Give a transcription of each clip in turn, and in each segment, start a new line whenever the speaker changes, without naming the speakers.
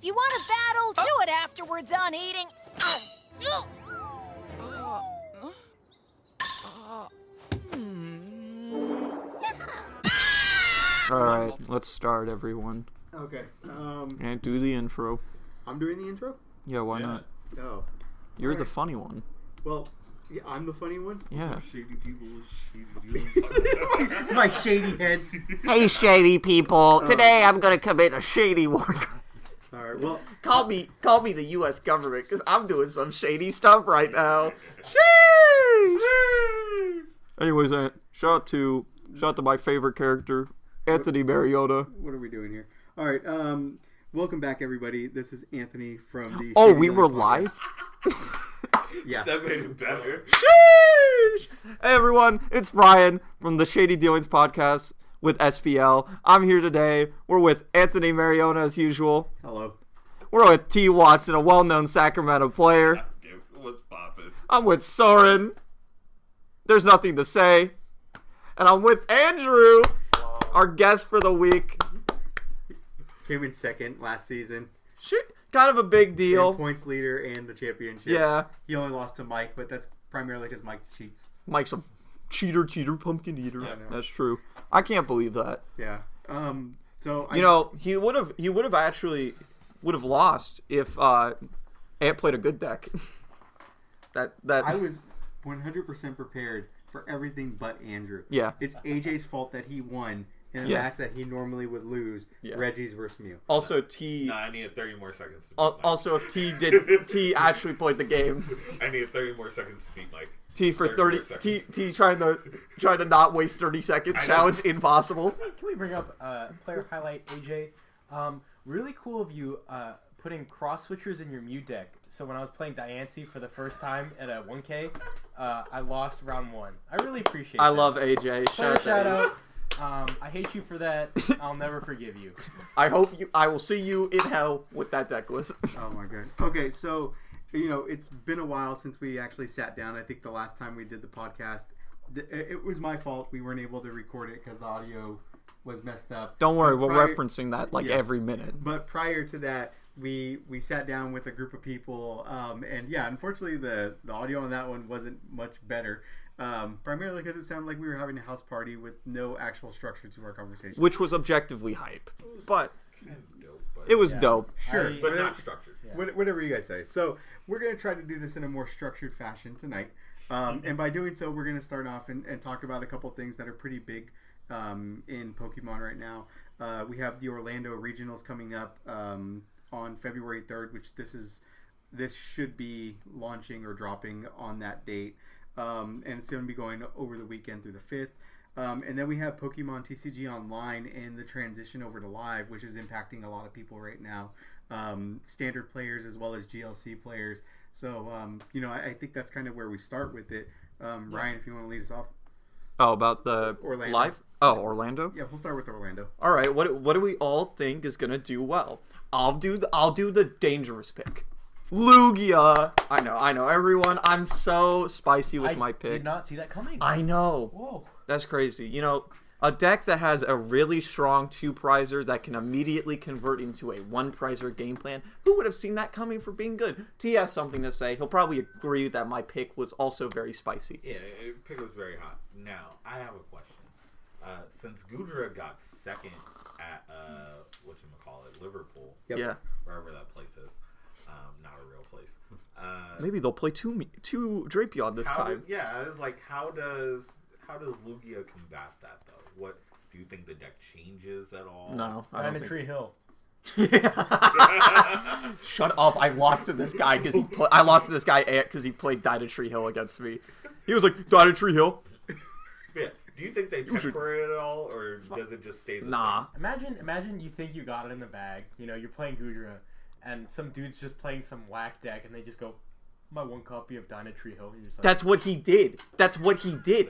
If you want a battle, do it afterwards on eating.
Alright, let's start, everyone.
Okay.
And do the intro.
I'm doing the intro?
Yeah, why not?
Oh.
You're the funny one.
Well, yeah, I'm the funny one?
Yeah.
Shady people with shady deals.
My shady heads.
Hey, shady people. Today I'm gonna commit a shady one.
Alright, well,
Call me the U.S. government, because I'm doing some shady stuff right now. Sheesh! Anyways, shout out to my favorite character, Anthony Mariota.
what are we doing here? Alright, welcome back, everybody. This is Anthony from the...
Oh,
Shady
we
Deals
were
podcast.
live?
Yeah.
That made it better.
Sheesh! Hey everyone, it's Brian from the Shady Dealings podcast with SPL. I'm here today. We're with Anthony Mariota as usual.
Hello.
We're with T. Watson, a well-known Sacramento player.
What's poppin'?
I'm with Soren. There's nothing to say. And I'm with Andrew, our guest for the week.
Came in second last season.
Kind of a big deal.
And points leader and the championship.
Yeah.
He only lost to Mike, but that's primarily because Mike cheats.
Mike's a cheater, pumpkin eater.
I know.
That's true. I can't believe that.
Yeah. So
You know, he would have lost if Ant played a good deck. that
I was 100% prepared for everything but Andrew.
Yeah.
It's AJ's fault that he won in a
Yeah.
match that he normally would lose.
Yeah.
Reggie's versus Mew.
Also T.
Nah, I needed 30 more seconds to beat Mike.
Also, if T actually played the game.
I needed 30 more seconds to beat Mike.
T for
30
30.
more
T trying to not waste 30 seconds.
I know.
Challenge impossible.
Can we bring up player highlight, AJ? Really cool of you putting cross switchers in your Mew deck. So when I was playing Diancie for the first time at a 1K, I lost round 1. I really appreciate that.
I love AJ.
Player
Shout
shout
out.
out. I hate you for that. I'll never forgive you.
I will see you in hell with that deck list.
Oh my god. Okay, so it's been a while since we actually sat down. I think the last time we did the podcast, it was my fault. We weren't able to record it because the audio was messed up.
Don't worry,
But
we're referencing that like
Yes.
every minute.
But prior to that, we sat down with a group of people, and yeah, unfortunately the audio on that one wasn't much better. Primarily because it sounded like we were having a house party with no actual structure to our conversation.
Which was objectively hype. But
Kind of dope, but
it was
Yeah.
dope.
Sure,
but not structured.
Yeah.
Whatever you guys say. So we're going to try to do this in a more structured fashion tonight. And by doing so, we're going to start off and talk about a couple things that are pretty big in Pokemon right now. We have the Orlando Regionals coming up on February 3rd, which this should be launching or dropping on that date. And it's going to be going over the weekend through the 5th. And then we have Pokemon TCG Online and the transition over to Live, which is impacting a lot of people right now. Standard players as well as GLC players. So, I think that's kind of where we start with it. Ryan, if you want to lead us off.
Oh, about the
Orlando.
live? Oh, Orlando?
Yeah, we'll start with Orlando.
All right, what do we all think is going to do well? I'll do the dangerous pick. Lugia. I know everyone. I'm so spicy with my
I
pick.
did not see that coming.
I know.
Whoa.
That's crazy. A deck that has a really strong 2-prizer that can immediately convert into a 1-prizer game plan. Who would have seen that coming for being good? T has something to say. He'll probably agree that my pick was also very spicy.
Yeah, pick was very hot. Now, I have a question. Since Gudra got second at, Liverpool,
Yep.
Yeah.
wherever that place is, not a real place.
Maybe they'll play two Drapion this time.
Yeah, it's like, how does Lugia combat that, though? What do you think the deck changes at all?
No, I don't think.
Tree Hill.
Shut up! I lost to this guy because he played Tree Hill against me. He was like Tree Hill.
Yeah. Do you think they
should-
temper it at all, or does it just stay the
Nah.
Imagine you think you got it in the bag. You're playing Gudra, and some dude's just playing some whack deck, and they just go, "My one copy of Tree Hill." You're just like,
That's what he did.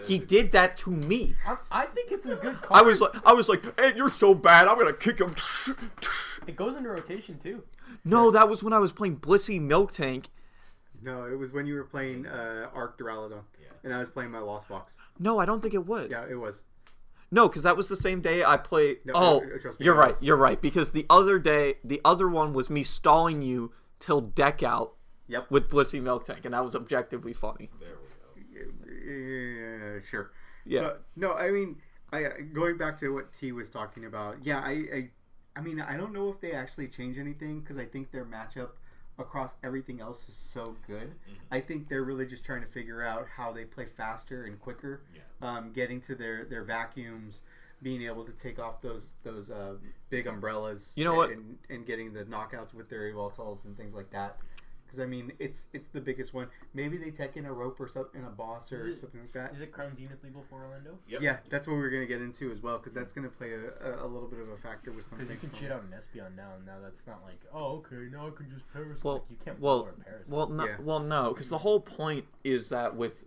He did that to me.
I think it's a good card.
I was like, hey, you're so bad. I'm gonna kick him.
It goes into rotation too.
No, that was when I was playing Blissey Milk Tank.
No, it was when you were playing Arc Duraludon.
Yeah.
And I was playing my Lost Box.
No, I don't think it would.
Yeah, it was.
No, because that was the same day I played.
No, trust me,
you're
it
right.
was.
You're right. Because the other one was me stalling you till deck out.
Yep.
With Blissey Milk Tank, and that was objectively funny.
There we go.
Yeah, sure.
Yeah.
So, no, I mean, going back to what T was talking about. Yeah, I mean, I don't know if they actually change anything because I think their matchup across everything else is so good.
Mm-hmm.
I think they're really just trying to figure out how they play faster and quicker.
Yeah.
Getting to their vacuums, being able to take off those big umbrellas.
You know what?
And getting the knockouts with their evoltals and things like that. Because I mean, it's the biggest one. Maybe they tech in a rope or something, in a boss or something like that.
Is it Crown Zenith legal for Orlando?
Yep.
Yeah, that's what we're gonna get into as well, because that's gonna play a little bit of a factor with something.
Because you can cheat on an SPL now, and now that's not like, oh, okay, now I can just parasol.
Well,
like, you can't
well,
power a parasol.
no, because the whole point is that with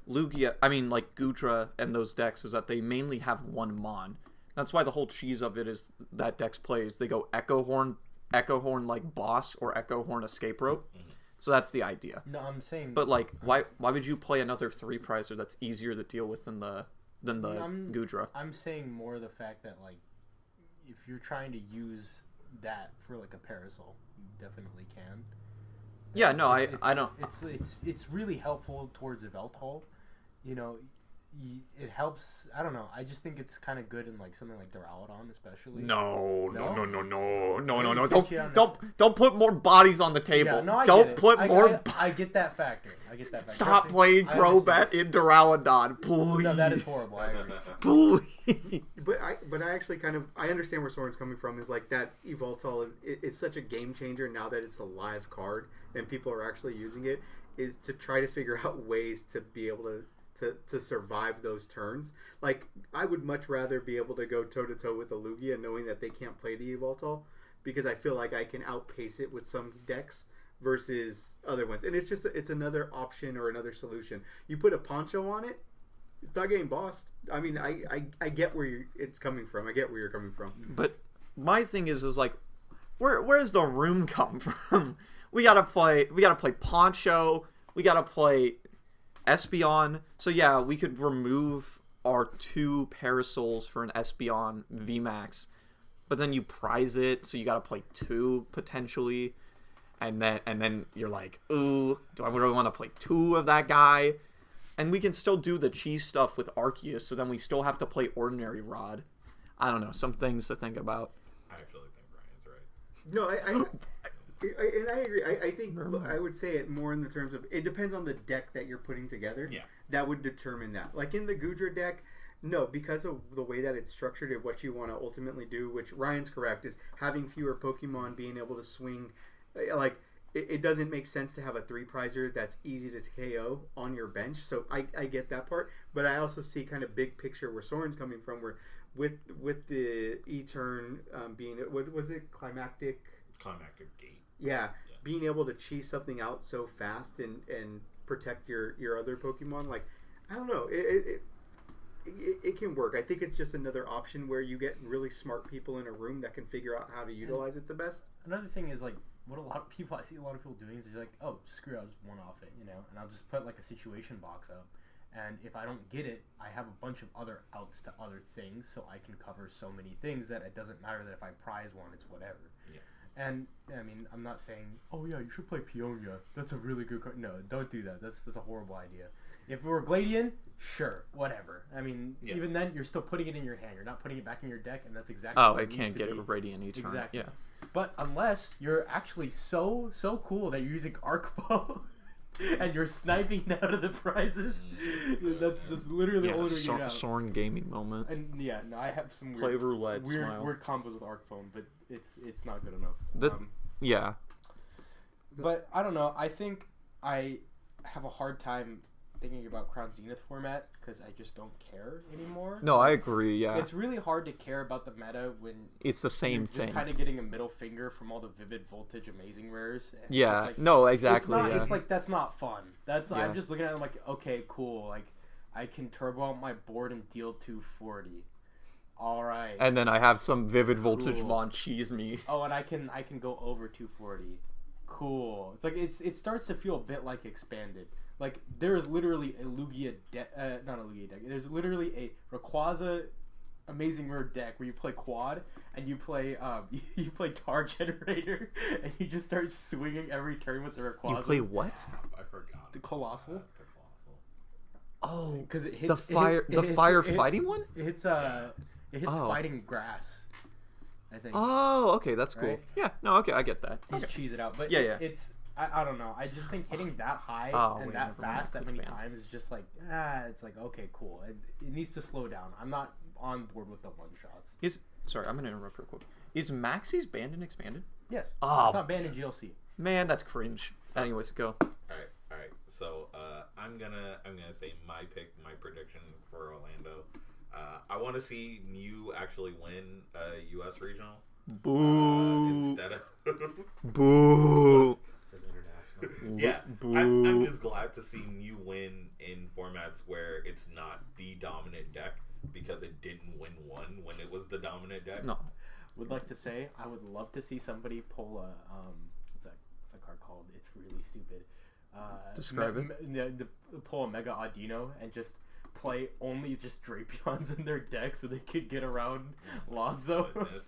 Lugia, I mean, like Gudra and those decks, is that they mainly have one mon. That's why the whole cheese of it is that decks plays. They go Echo Horn like boss, or Echo Horn escape rope.
Mm-hmm.
So that's the idea.
No, I'm saying.
But like, why would you play another 3-prizer that's easier to deal with than the Gudra?
I'm saying more the fact that like, if you're trying to use that for like a parasol, you definitely can.
Yeah, no, I don't.
It's really helpful towards Eveltal. You know, it helps. I don't know. I just think it's kind of good in like something like Duraludon, especially.
No.
You can't cheat on
Don't put more bodies on the table.
Yeah, no, I
Don't
get it.
put more.
I get that factor.
Stop playing Crobat in Duraludon, please.
No, that is horrible. I agree.
Please.
But I actually I understand where Soren's coming from. Is like that Evoltol is such a game changer now that it's a live card and people are actually using it. Is to try to figure out ways to be able to survive those turns. Like, I would much rather be able to go toe-to-toe with a Lugia knowing that they can't play the Evoltol, because I feel like I can outpace it with some decks versus other ones. And it's another option or another solution. You put a Poncho on it, it's not getting bossed. I mean, I get where it's coming from. I get where you're coming from.
But my thing is like, where's the room come from? We gotta play Poncho. We gotta play Espeon. So yeah, we could remove our 2 Parasols for an Espeon VMAX, but then you prize it, so you gotta play 2 potentially, and then you're like, ooh, do I really want to play 2 of that guy? And we can still do the cheese stuff with Arceus, so then we still have to play Ordinary Rod. I don't know, some things to think about.
I actually think Brian's right.
No, and I agree. I think I would say it more in the terms of it depends on the deck that you're putting together.
Yeah.
That would determine that. Like in the Gudra deck, no, because of the way that it's structured and what you want to ultimately do, which Ryan's correct, is having fewer Pokemon being able to swing. Like, it doesn't make sense to have a 3-prizer that's easy to KO on your bench. So I get that part. But I also see kind of big picture where Soren's coming from, where with the E-turn being, what was it, Climactic
Gate.
Yeah, being able to cheese something out so fast and protect your other Pokemon, like, I don't know, it can work. I think it's just another option where you get really smart people in a room that can figure out how to utilize it the best.
Another thing is like what I see a lot of people doing is they're like, oh, screw it, I'll just one-off it, you know, and I'll just put like a situation box up. And if I don't get it, I have a bunch of other outs to other things, so I can cover so many things that it doesn't matter that if I prize one, it's whatever.
Yeah.
And I mean, I'm not saying, oh yeah, you should play Peonia. That's a really good card. No, don't do that. That's a horrible idea. If it were Gladian, sure, whatever. I mean, even then, you're still putting it in your hand. You're not putting it back in your deck, and that's exactly.
Oh,
what
it can't get it with Radiant E-turn.
Exactly.
Yeah.
But unless you're actually so cool that you're using Arc Bow and you're sniping out of the prizes, that's literally the only way you get out.
Soren gaming moment.
And yeah, no, I have some
Play roulette, smile.
weird combos with Arc Phone, but it's not good enough.
Yeah.
But I don't know. I think I have a hard time thinking about Crown Zenith format because I just don't care anymore.
No, I agree. Yeah.
It's really hard to care about the meta when
it's the same
you're
thing.
Just kind of getting a middle finger from all the Vivid Voltage amazing rares. And
Yeah.
it's like,
No, exactly.
It's, not,
yeah.
it's like that's not fun. That's
Yeah.
I'm just looking at it like, okay, cool. Like I can turbo out my board and deal 240. All right.
And then I have some Vivid Voltage
Cool.
Von Cheese me.
Oh, and I can go over 240. Cool. It's like it starts to feel a bit like expanded. Like there is literally a Lugia deck, not a Lugia deck. There's literally a Rayquaza Amazing Mirror deck where you play quad and you play you play Tar Generator and you just start swinging every turn with the Rayquaza.
You play what?
I forgot.
The Colossal.
The Colossal.
Oh,
Because it hits
the fire, the fire fighting one.
It hits
Oh.
fighting grass. I think.
Oh, okay, that's cool.
Right?
Yeah, no, okay, I get that.
He's cheese it out, but
Yeah.
it's I don't know. I just think hitting that high
Oh,
and
wait,
that
never mind.
fast that
Quick
many
band.
times is just like it's like okay, cool. It needs to slow down. I'm not on board with the one shots.
Sorry, I'm gonna interrupt real quick. Is Maxie's banned and expanded?
Yes,
Oh,
it's not banned in GLC.
man, that's cringe. Anyways, go.
All right. So I'm gonna say my pick, my prediction for Orlando. I want to see Mew actually win a U.S. regional
Boo.
instead of
Boo.
international. Yeah,
Boo.
I'm just glad to see Mew win in formats where it's not the dominant deck because it didn't win one when it was the dominant deck.
No.
Would like to say I would love to see somebody pull a what's that card called? It's really stupid.
Describe it.
Pull a Mega Audino and just play only just Drapions in their deck so they could get around Lazo
Goodness.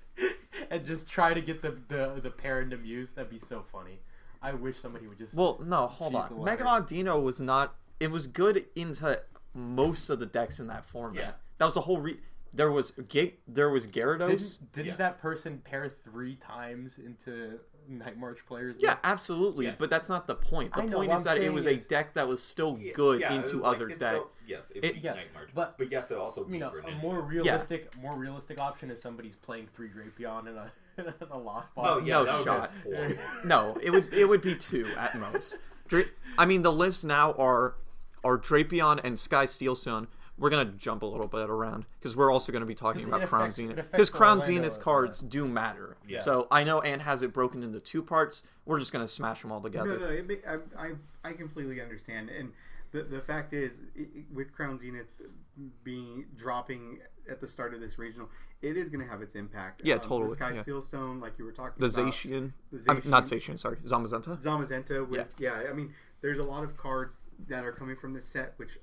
and just try to get the pair into Muse. That'd be so funny. I wish somebody would just.
Well, no, hold
Jeez, the
on.
ladder.
Mega Audino was not. It was good into most of the decks in that format.
Yeah.
That was the whole. There was Gyarados.
Didn't
Yeah.
that person pair 3 times into Night March players?
Yeah, absolutely.
Yeah.
But that's not the point. The
I know,
point
what
is
I'm
that it
saying
was
is-
a deck that was still
Yeah,
good
yeah, it
into
was like-
other
it's
decks.
still- yes, it beat
yeah,
Night March,
but-
but yes, it also beat Greninja.
a more realistic option is somebody's playing 3 Drapion in a Lost Box.
Oh, yeah,
No
that
shot.
would've been horrible.
No, it would be 2 at most. I mean, the lists now are Drapion and Sky Steelstone. We're gonna jump a little bit around because we're also gonna be talking
'Cause
about
it
Crown
affects-
Zenith
it affects
because
the
Crown
Orlando,
Zenith cards do matter.
Yeah.
So I know Ann has it broken into 2 parts. We're just gonna smash them all together.
No, I completely understand. And the fact is, with Crown Zenith dropping at the start of this regional, it is going to have its impact.
Yeah, totally,
The Sky
yeah.
Steelstone, like you were talking
The
about.
Zacian,
The
not
Zacian.
Zacian, sorry, Zamazenta.
Zamazenta with I mean, there's a lot of cards that are coming from this set, which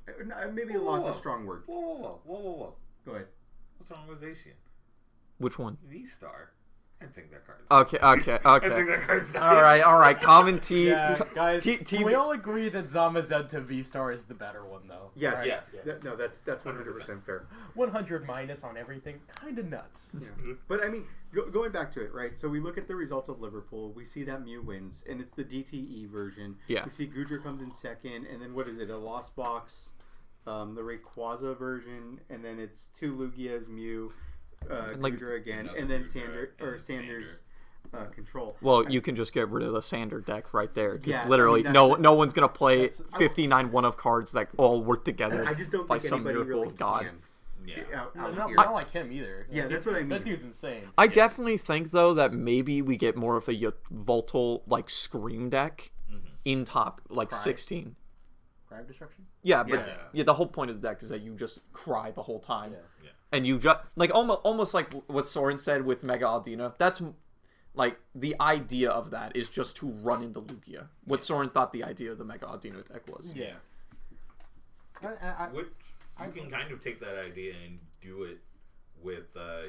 maybe lots of strong word.
Whoa.
Go ahead.
What's wrong with Zacian?
Which one?
V-Star. I think that card's
Okay.
I think that card's
All right. Common T.
Yeah, guys,
T-
can we all agree that Zamazenta V-Star is the better one, though?
Yes.
Right?
Yes.
No, that's 100% fair.
100 minus on everything, kind of nuts.
Yeah. But I mean, going back to it, right? So we look at the results of Liverpool. We see that Mew wins, and it's the DTE version.
Yeah.
We see Goodra comes in second, and then what is it? A Lost Box, the Rayquaza version, and then it's 2 Lugias, Mew,
like-
Goodra again,
Another
and then
Goodra,
Sanders Control.
Well, you can just get rid of the Sander deck right there. Just
Yeah,
literally,
I mean,
no one's gonna play
that's-
59 one-of cards that all work together.
I just don't
by
think
some
anybody
miracle
really
of God.
can.
Yeah.
Out
Not
here.
like him either.
Yeah, that's what I mean.
That dude's insane.
I definitely think though that maybe we get more of a Voltal like Scream deck in top like
Cry.
16.
Crab Destruction?
Yeah, but
Yeah.
the whole point of the deck is that you just cry the whole time,
Yeah.
and you just like almost like what Soren said with Mega Aldina. That's like the idea of that is just to run into Lugia. What Soren thought the idea of the Mega Aldino deck was.
Yeah.
Which you can kind of take that idea and do it with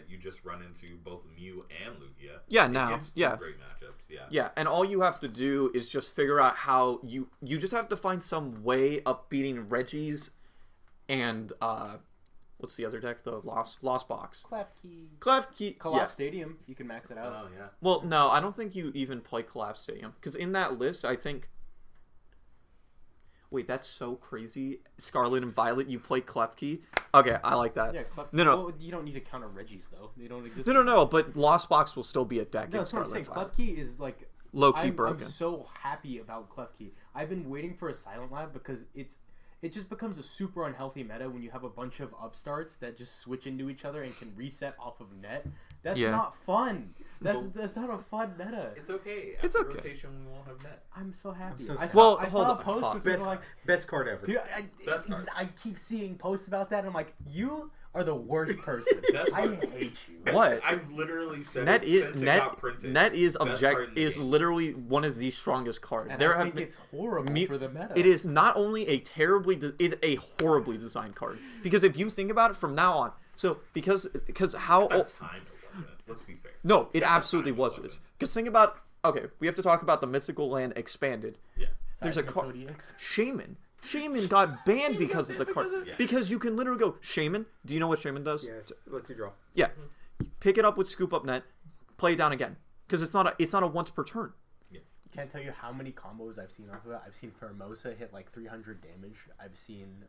you just run into both Mew and Lugia.
Yeah, now,
It's two
yeah.
great matchups. Yeah.
Yeah, and all you have to do is just figure out how you just have to find some way of beating Reggie's and what's the other deck? The Lost Box. Klefki.
Collapse
Yeah.
Stadium, you can max it out.
Oh yeah.
Well, no, I don't think you even play Collapse Stadium because in that list, I think. Wait, that's so crazy. Scarlet and Violet, you play Klefki. Okay, I like that.
Yeah,
No.
Well, you don't need to counter Reggie's though. They don't exist.
No. But Lost Box will still be a deck.
No,
in
that's what I'm saying.
Scarlet and
Klefki is like
Low-key
I'm
broken.
so happy about Klefki. I've been waiting for a Silent Lab because it just becomes a super unhealthy meta when you have a bunch of upstarts that just switch into each other and can reset off of net. That's
Yeah.
not fun. That's not a fun meta.
It's okay.
It's
After
okay.
Rotation, we won't have net.
I'm so happy.
so
I
sad.
saw,
Well,
I
hold
saw
on,
a post
pause.
with people
Best,
like,
best card ever.
Best card.
I keep seeing posts about that and I'm like, you are the worst person.
That's
I
what-
hate you.
What?
I've literally said
Net
it
is
since it got printed.
net is
Best card in the
is
game.
literally one of the strongest cards.
And
There
I
have
think
been,
it's horrible
Me-
for the meta.
It is not only a it's a horribly designed card because if you think about it from now on, So because how
At that
old,
time, it wasn't. Let's be fair.
no, it
At that
absolutely
time, it
wasn't. Because think about we have to talk about the mythical land expanded.
Yeah.
There's a
Cyber
card
Metodiacs.
Shaman. Shaman got banned because of the card.
because of-
Yeah.
Because you can literally go Shaman. Do you know what Shaman does?
Yes, lets you draw.
Yeah. Pick it up with Scoop Up Net, play it down again. Because it's not a once per turn.
Can't tell you how many combos I've seen off of it. I've seen Formosa hit like 300 damage. I've seen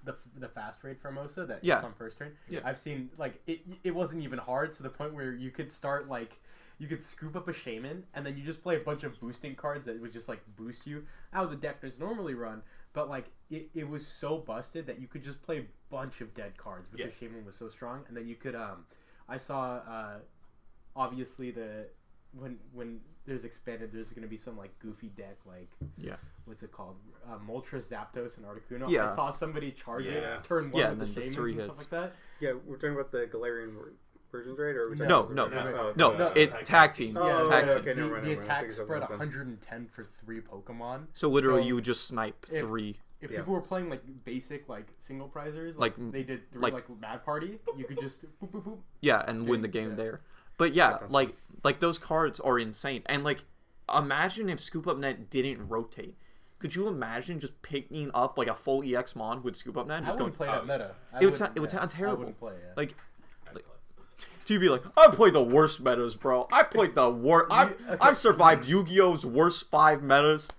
the fast raid Formosa that
Yeah.
hits on first turn.
Yeah.
I've seen like it wasn't even hard to the point where you could start like you could scoop up a shaman and then you just play a bunch of boosting cards that would just like boost you how the deck does normally run. But like it was so busted that you could just play a bunch of dead cards because shaman was so strong. And then you could I saw obviously when there's expanded, there's going to be some like goofy deck like what's it called, Moltres, Zapdos, and Articuno.
Yeah.
I saw somebody charge
Yeah.
it turn one
Yeah,
with the
and then the
shamans
3
and
hits.
stuff like that.
Yeah, we're talking about the Galarian versions, right? Or are we talking
No,
about
no,
the original?
no,
Oh,
No,
okay.
it tag team.
Oh,
tag
okay,
team.
okay, never mind,
The
never mind.
attack
I think
spread
something else
110 for 3 Pokemon.
So literally,
So-
you would just snipe
If-
3.
If
Yeah.
people were playing like basic like single prizers,
Like,
they did 3
like-
like Mad Party, you could just boop boop boop.
Yeah, and win the
Okay,
game
yeah.
there. But yeah,
sounds
like those cards are insane. And like, imagine if Scoop Up Net didn't rotate. Could you imagine just picking up like a full EX Mon with Scoop Up Net and
I
just going?
wouldn't play that meta.
It would sound terrible.
I wouldn't play it.
Like,
I'd play.
to be like, I played the worst metas, bro. I played the worst. I've survived Yu-Gi-Oh's worst 5 metas.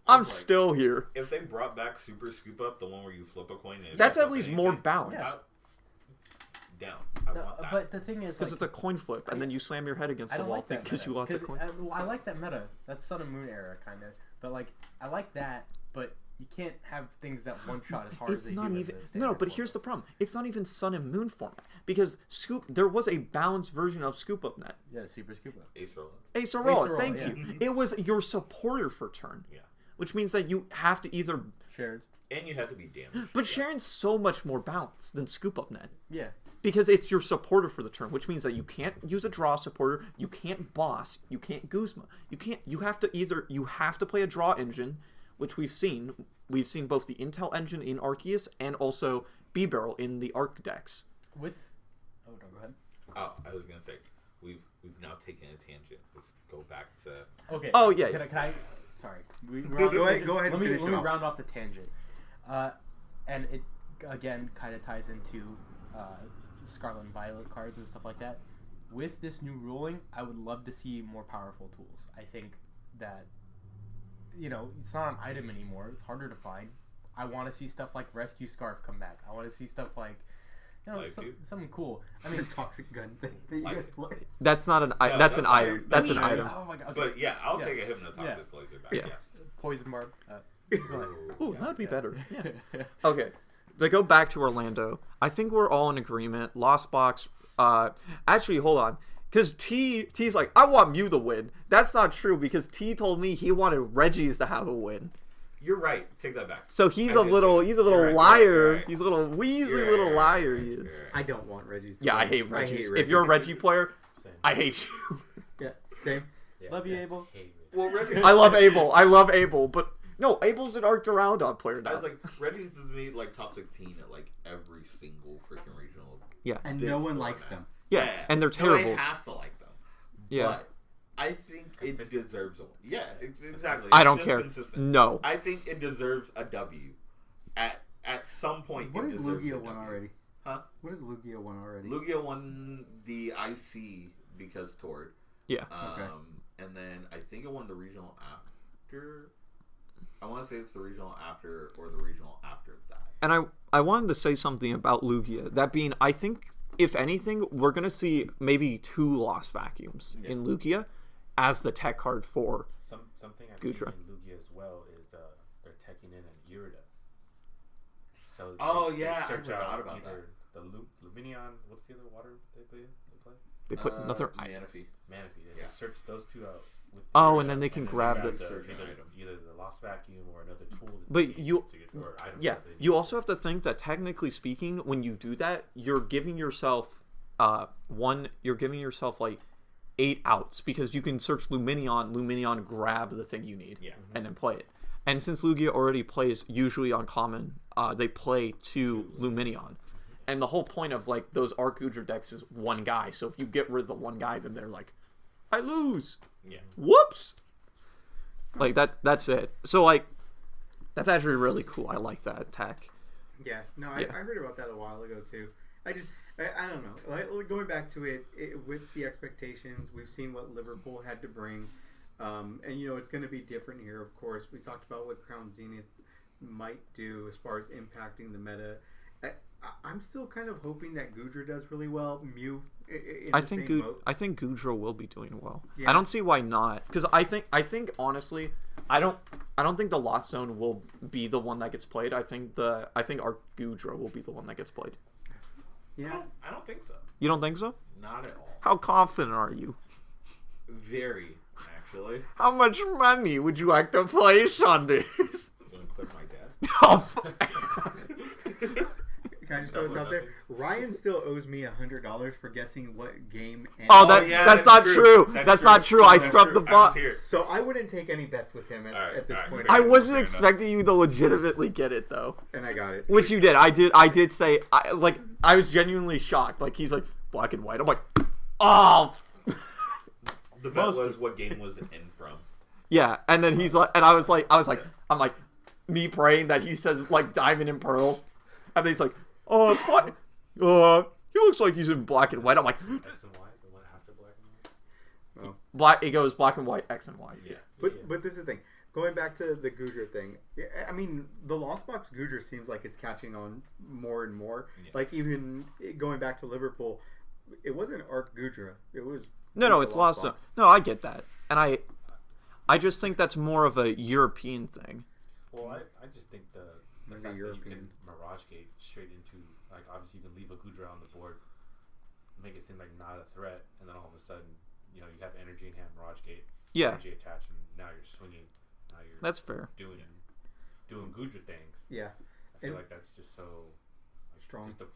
I'm
like,
still here.
If they brought back Super Scoop Up, the one where you flip a coin, and it
That's
pops
at
up
least
anything,
more balanced.
Down. I
No,
want that.
but the thing is,
Because
like,
it's a coin flip, and then you slam your head against
I
the
don't
wall
like that
because
meta.
you lost a
'Cause,
coin.
I like that meta. That's Sun and Moon era kind of. But like, I like that, but you can't have things that one shot as hard as
It's
they
not
do in
even
the
no,
standard
but here's the
format.
problem. It's not even Sun and Moon format because there was a balanced version of Scoop Up Net.
Yeah, Super Scoop Up.
Ace roll.
Ace Aurora,
Aurora,
thank
yeah.
you. It was your supporter for turn,
Yeah.
which means that you have to either.
Shared.
And you have to be damaged.
But Sharon's so much more balanced than Scoop Up Net
Yeah.
because it's your supporter for the turn, which means that you can't use a draw supporter, you can't boss, you can't Guzma, you can't. You have to play a draw engine, which we've seen. We've seen both the Intel engine in Arceus and also B Barrel in the Arc decks.
With. Oh no, go ahead.
Oh, I was gonna say we've now taken a tangent. Let's go back to.
Okay.
Oh, yeah.
Can I? Sorry.
Go ahead and
Let me
finish it off.
round off the tangent. And it again kind of ties into Scarlet and Violet cards and stuff like that. With this new ruling, I would love to see more powerful tools. I think that it's not an item anymore. It's harder to find. I want to see stuff like Rescue Scarf come back. I want to see stuff like
Like you?
something cool. I
The
mean,
toxic gun thing that you
Like
guys
it.
play.
That's not an.
No,
that's an
that's
item.
fine.
That's an
That's
item.
oh my god. Okay.
But yeah, I'll
Yeah.
take a Hypnotoxic
Yeah.
laser back.
Yeah.
Yes.
Poison Barb.
Ooh,
Yeah.
that'd be better. Yeah.
Yeah.
Okay. To go back to Orlando, I think we're all in agreement. Lost Box. Actually, hold on. Because T's like, I want Mew to win. That's not true because T told me he wanted Reggie's to have a win.
You're right. Take that back.
So he's
I
a
did
little
say-
he's a little
You're right,
liar.
you're right.
He's a little wheezy
You're right,
little
you're right,
liar.
you're
He
right,
is.
you're
I
right.
don't want Reggie's. to
Yeah, I
win.
hate Reggie's.
Reggie.
If you're a Reggie player,
Same.
I hate you.
Yeah, same.
Yeah,
Love you, Abel.
Well, Reggie.
I love Abel. I love Abel, but no, Abel's an Arc Duraludon player
I
now.
was like, Reggie's is made like top 16 at like every single freaking regional.
Yeah,
And
This
no one
format.
likes them.
yeah, and they're
Nobody
terrible.
has to like them.
Yeah.
But I think it deserves a win. Yeah, exactly.
I don't
Just
care.
consistent.
No.
I think it deserves a W. At some point,
What
it
has
deserves
Lugia
a
won
W.
already?
Huh?
What has Lugia won already?
Lugia won the IC because Tord.
Yeah.
Okay.
And then I think it won the regional after. I want to say it's the regional after or the regional after that.
And I wanted to say something about Lugia. That being, I think, if anything, we're going to see maybe 2 Lost Vacuums in Lugia as the tech card for.
Something I've
Gutra.
seen in Lugia as well is they're teching in an Irida. So
I forgot about
either the Luminion. What's the other water they play?
They put another.
Manaphy.
Manaphy. They
Yeah.
search those two out. With
Oh,
Irida,
and then they can grab the
search an item.
either the lost vacuum or another tool. that
But
they
you-
need to get, or items
Yeah,
that they need.
you also have to think that technically speaking, when you do that, you're giving yourself you're giving yourself like 8 outs because you can search Luminion, grab the thing you need,
Yeah.
and then play it. And since Lugia already plays usually on common, they play to Luminion. And the whole point of like those Arc Goodra decks is one guy. So if you get rid of the one guy, then they're like, I lose.
Yeah.
Whoops. Like that's it. So like that's actually really cool. I like that tech.
Yeah, no,
Yeah.
I heard about that a while ago too. I don't know. Like going back to it with the expectations, we've seen what Liverpool had to bring, and it's going to be different here. Of course, we talked about what Crown Zenith might do as far as impacting the meta. I'm still kind of hoping that Goodra does really well. Mew,
I think Goodra will be doing well.
Yeah.
I don't see why not. Because I think honestly, I don't think the Lost Zone will be the one that gets played. I think our Goodra will be the one that gets played.
Yeah,
I don't think so.
You don't think so?
Not at all.
How confident are you?
Very, actually.
How much money would you like to place on this?
I'm gonna clip my dad.
Oh,
can I just throw this out there? Ryan still owes me $100 for guessing what game.
oh,
yeah,
that's not true. That's not true. I
That's
scrubbed the
true. I was
bot.
here.
So I wouldn't take any bets with him at this point.
I wasn't
Fair
expecting you to legitimately get it though.
And I got it.
Which you did. I did say I was genuinely shocked. Like he's like black and white. I'm like, oh.
The bet was what game was in from.
Yeah, and then he's like, and I was like, I'm like, me praying that he says like diamond and pearl, and then he's like, oh, what? He looks like he's in black and white. I'm like,
X and Y, the one after black and white.
black. It goes black and white, X and Y.
Yeah.
But this is the thing. Going back to the Goodra thing, I mean, the Lost Box Goodra seems like it's catching on more and more.
Yeah.
Like even going back to Liverpool, it wasn't Arc Goodra. It was
No, it's Lost Zone. No, I get that, and I just think that's more of a European thing.
Well, I just think the
Maybe
fact that you
European.
can Mirage Gate straight into, like, obviously you can leave a Goodra on the board, make it seem like not a threat, and then all of a sudden, you have Energy in hand, Mirage Gate,
Yeah.
Energy attached, and now you're swinging. Now you're
That's fair.
doing Goodra things.
Yeah,
I feel
And-
like that's just so
Strong.
Just a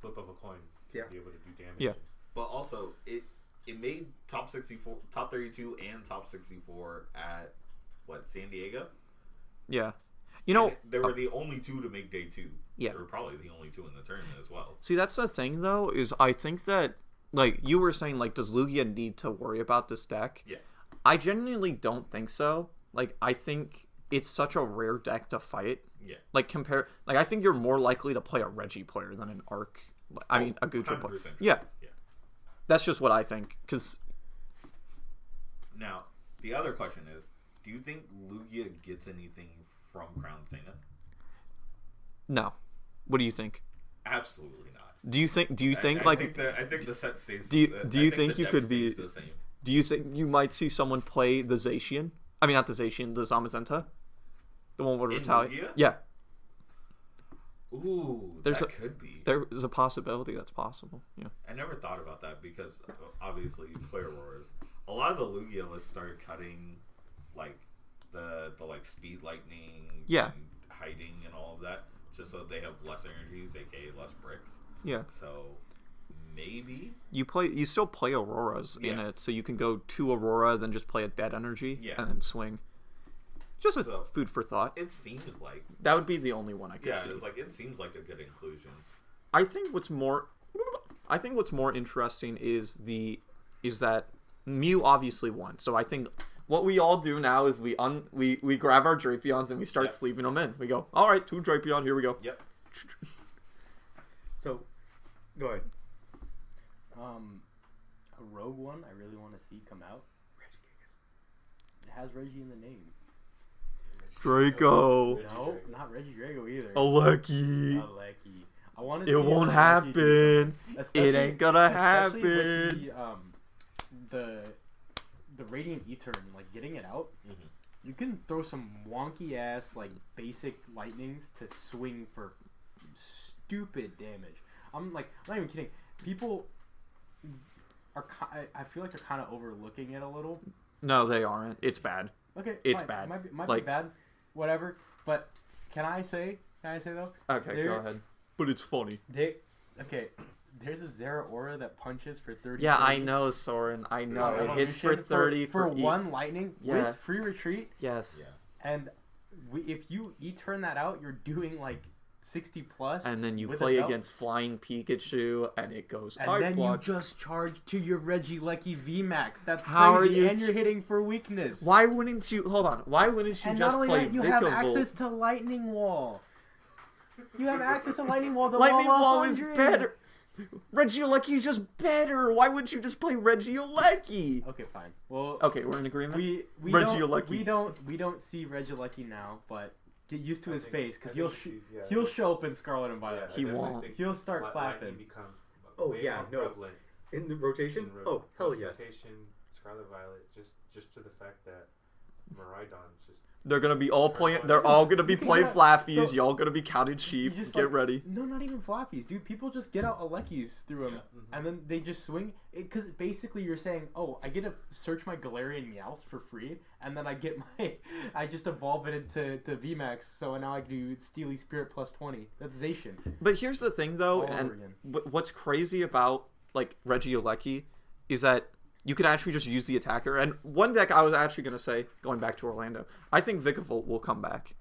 flip of a coin to
Yeah.
be able to do damage.
Yeah.
But also, it made top 64, top 32, and top 64 at San Diego.
Yeah,
And they were the only two to make day 2.
Yeah.
They were probably the only two in the tournament as well.
See, that's the thing though, is I think that like you were saying, like, does Lugia need to worry about this deck?
Yeah.
I genuinely don't think so. Like, I think it's such a rare deck to fight.
Yeah.
Like, I think you're more likely to play a Reggie player than an Arc. I mean, a Gucci player.
100% true.
Yeah.
Yeah.
That's just what I think. Because
Now, the other question is, do you think Lugia gets anything from Crown Zenith?
no. What do you think?
Absolutely not.
Do you think
I think the set stays.
Do you
I
think
the
you
deck
could be-
stays the same.
Do you think you might see someone play the Zacian? I mean, not the Zacian, the Zamazenta? The one with
In
Retaliate?
Lugia?
Yeah.
Ooh,
There's
that
a-
could be.
There's a possibility that's possible. Yeah.
I never thought about that because obviously player wars. A lot of the Lugia lists started cutting like the like speed lightning,
Yeah.
and hiding and all of that, just so they have less energies, aka less bricks.
Yeah.
So maybe
You still play Auroras in
Yeah.
it, so you can go to Aurora, then just play a dead energy,
Yeah.
and then swing. Just a
So-
food for thought.
it seems like
That would be the only one I could
yeah,
see.
it's like it seems like a good inclusion.
I think what's more interesting is that Mew obviously won. So I think what we all do now is we grab our Drapions and we start
Yep.
sleeving them in. We go, all right, 2 Drapion, here we go.
Yep.
So, go ahead.
A rogue one I really want to see come out. It has Reggie in the name.
Draco,
No, not Reggie Drago either.
Aleki.
Aleki. I want to.
It won't happen. It ain't gonna happen.
With the Radiant Etern, like getting it out,
Mhm.
you can throw some wonky ass like basic lightnings to swing for stupid damage. I'm not even kidding. People are. I feel like they're kind of overlooking it a little.
No, they aren't. It's bad.
Okay,
It's
fine.
bad.
Might be
Like-
bad. Whatever. But can I say though?
Okay,
There-
go ahead. But it's funny.
There's a Zera Aura that punches for 30.
Yeah, I know, Soren. I know. It hits for 30
for
for
one lightning
Yeah.
with free retreat.
Yes.
Yeah.
And if you turn that out, you're doing like 60 plus.
And then you
with
play
a belt,
against Flying Pikachu, and it goes.
and
I
then
block.
you just charge to your Regieleki VMAX. That's
How are
crazy,
you-
and you're hitting for weakness.
Why wouldn't you? Hold on. Why wouldn't you
And
just
not only
play
that, you have
Vikavolt?
access to Lightning Wall. You have access to Lightning Wall. The
Lightning
level
Wall is
100.
better. Regieleki is just better. Why wouldn't you just play Regieleki?
Okay, fine. Well,
Okay, we're in agreement.
we
Regieleki.
don't see Regieleki now, but get used to
I
his
think-
face
I
because
think
he'll show up in Scarlet and
Yeah,
Violet.
I
He
definitely
won't.
think
He'll start
Lightning
clapping.
becomes
Oh,
way
yeah,
more
no.
prevalent
In the rotation?
in
Oh, hell yes.
rotation, Scarlet Violet, just to the fact that Miraidon's just
They're gonna be all playing. They're all gonna be
You can
playing
get-
flaffies.
so-
Y'all gonna be counting
You
sheep.
just,
Get
like-
ready.
No, not even floppies, dude. People just get out Alekis through them,
Yeah.
and then they just swing. Because basically, you're saying, "Oh, I get to search my Galarian Meowth for free, and then I get my, I just evolve it into the VMAX, so now I can do Steely Spirit plus 20. That's Zacian.
But here's the thing, though,
All over
and
again.
what's crazy about like Regieleki is that you can actually just use the attacker. And one deck I was actually gonna say, going back to Orlando, I think Vikavolt will come back,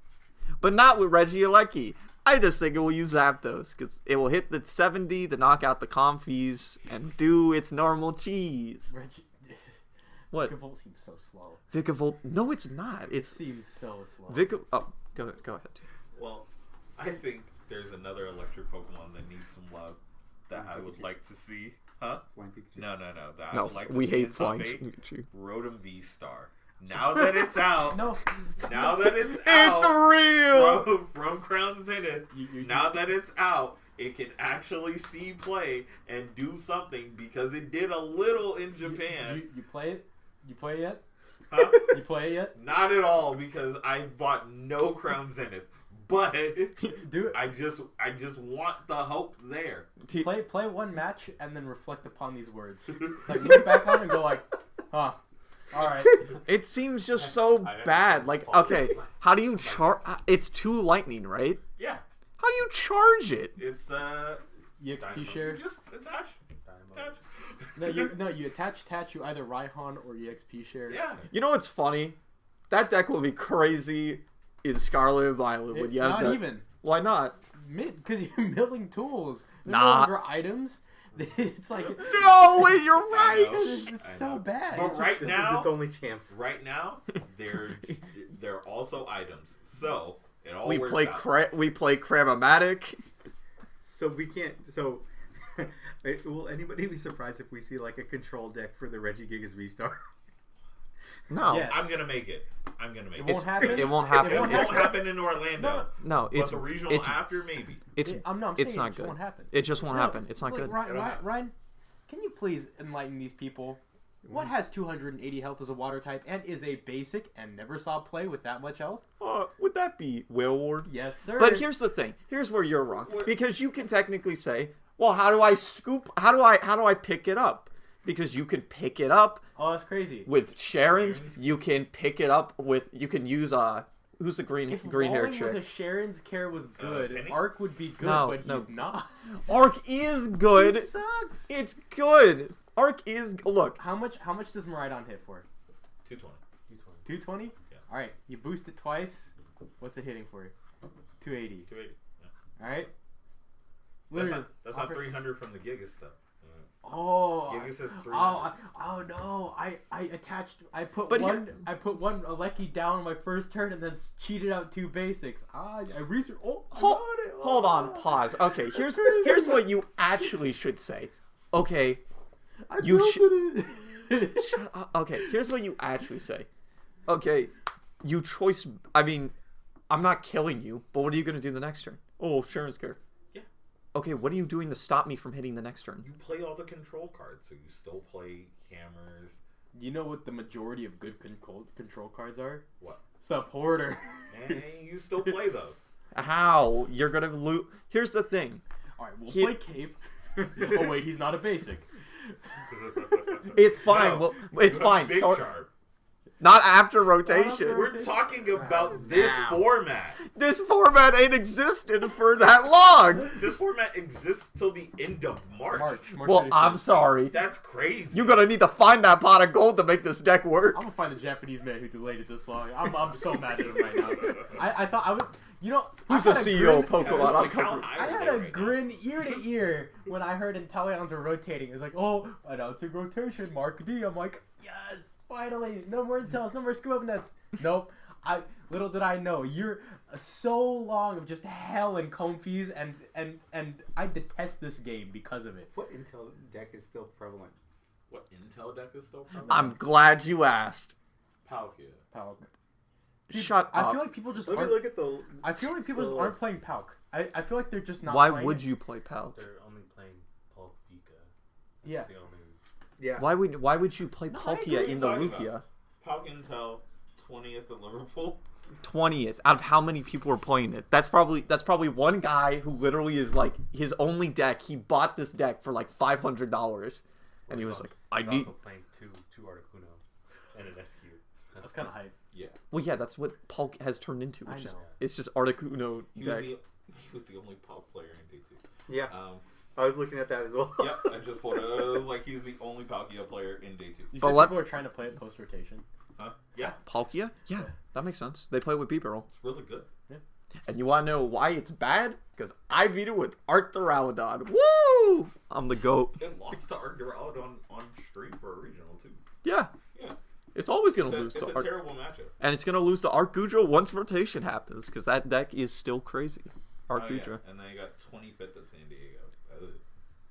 but not with Regieleki. I just think it will use Zapdos because it will hit the 70 to knock out the Comfies and do its normal cheese. What?
Vikavolt seems so slow.
Vikavolt? No, it's not.
It
It's
seems so slow.
Oh, go ahead.
Well, I think there's another electric Pokemon that needs some love that I would like to see. Huh?
Flying Pikachu.
No. That I
No,
would like to
we
see
hate
in top
flying
8.
Pikachu.
Rotom V-Star. Now that it's out,
No,
now that it's
It's
out
real.
from Crown Zenith,
You-
now that it's out, it can actually see play and do something because it did a little in Japan.
You play it? You play it yet?
Huh?
You play it yet?
Not at all because I bought no Crown Zenith, but
Do it.
I just want the hope there.
Play one match and then reflect upon these words. Like look back on it and go like, huh. All right.
It seems just so bad. Like, okay, how do you charge? It's 2 lightning, right?
Yeah,
How do you charge it?
it's
EXP share.
You just attach.
You attach you either Raihan or EXP share.
Yeah.
You know what's funny? That deck will be crazy in Scarlet and Violet when you have
Not
that.
even
Why not?
because you're milling tools. They're
Nah.
no longer items. It's like
No, wait, you're right.
know.
it's
I
so
know.
bad.
But
It's
right
just-
This
now-
is its only chance.
Right now, they're also items. So it all
We
works
play
out.
we play Cramomatic.
So we can't. So will anybody be surprised if we see like a control deck for the Regigigas V-Star?
No,
Yes.
I'm gonna make it. I'm gonna make
It
it.
won't happen.
it won't happen.
It
won't
won't
happen.
happen in Orlando.
no,
But
it's
the regional
it's
after, maybe.
it's
I'm
it's
saying
not
it just
good.
won't happen.
It just won't
No,
happen. It's not
look,
good.
Ryan, can you please enlighten these people? What has 280 health as a water type and is a basic and never saw play with that much health?
Would that be Whaleward?
Yes, sir.
But here's the thing. Here's where you're wrong. Because you can technically say, well, how do I scoop? How do I pick it up? Because you can pick it up
Oh, that's crazy.
with Sharon's. You can pick it up with. You can use who's the green
If
hair
rolling with a
chick?
Sharon's care was good,
Penny?
Arc would be good,
No,
but
no.
he's not.
Arc is good.
He sucks.
It's good. Arc is look.
How much does Miraidon hit for?
220.
220?
Yeah.
All right, you boost it twice. What's it hitting for you? 280.
280. Yeah.
All right.
That's
Literally,
not, that's not
offer-
300 from the Gigas stuff.
Oh.
Gigas is 300.
Oh no! I attached. I put
But
one. I put one Aleki down on my first turn and then cheated out 2 basics. I researched. Oh, I
Hold,
got it. Oh.
hold on, pause. Okay, here's what you actually should say. Okay,
I
you
built it.
okay, here's what you actually say. Okay, you choice. I mean, I'm not killing you, but what are you gonna do the next turn? Oh, Sharon's care.
Yeah.
Okay, what are you doing to stop me from hitting the next turn?
You play all the control cards, so you still play hammers.
You know what the majority of good control cards are?
What?
Supporter.
And you still play those.
How? You're gonna loot. Here's the thing.
All right, we'll
He-
play Cape. Oh wait, he's not a basic.
It's fine.
No,
Well, it's
you have
fine.
Big
So,
Sharp.
Not after rotation.
We're talking about this
Now.
format.
This format ain't existed for that long.
This format exists till the end of March.
Well, I'm sorry.
That's crazy.
You're gonna need to find that pot of gold to make this deck work.
I'm gonna find the Japanese man who delayed it this long. I'm so mad at him right now. I thought I would. You know,
Who's
I
the
had a
CEO of
grin-
Pokemon? I'm
Like, how
coming.
high
I
are
had
they
a
right now?
grin ear to ear when I heard Inteleons were rotating. It was like, oh, announcing rotation, Mark D. I'm like, yes, finally, no more Intels, no more screw up nets. Nope. Little did I know, you're so long of just hell and Comfies, and I detest this game because of it.
What Intel deck is still prevalent?
What Intel deck is still prevalent?
I'm glad you asked.
Palkia.
Palk. Dude,
Shut up.
I feel like people just
Let me
aren't.
look at the.
I feel like people just aren't playing Palk. I feel like they're just not.
Why
playing
would
it.
you play Palk?
They're only playing Paul Vika.
Yeah.
The only...
Yeah.
Why would you play
No, I
Palkia
agree.
in the
What are you talking
Lugia?
Palk Intel 20th at Liverpool.
20th out of how many people are playing it? That's probably one guy who literally is like his only deck. He bought this deck for like $500, and he was like, "I
He's
need."
also playing two Articuno and an SQ.
That's kind of hype.
Yeah.
Well, yeah, that's what Palk has turned into.
I
It's just
know.
it's just Articuno
He
deck.
was the only Palk player in D2.
Yeah.
Um,
I was looking at that as well.
yep, I just pulled it. It was like he's the only Palkia player in D2.
You
But
said
let-
people are trying to play it post rotation.
Huh? Yeah,
Palkia? Yeah, that makes sense. They play with B-Barrel.
it's really good.
And you want to know why it's bad? Because I beat it with Art Duraludon. Woo! I'm the GOAT.
It lost to Arcturus on stream for a regional too.
Yeah.
Yeah,
It's always going to lose
it's
to
a
Art.
terrible matchup.
And it's going to lose to Art Gudra once rotation happens. Because that deck is still crazy. Art
Oh, yeah.
Gudra.
And then you got 25th at San Diego.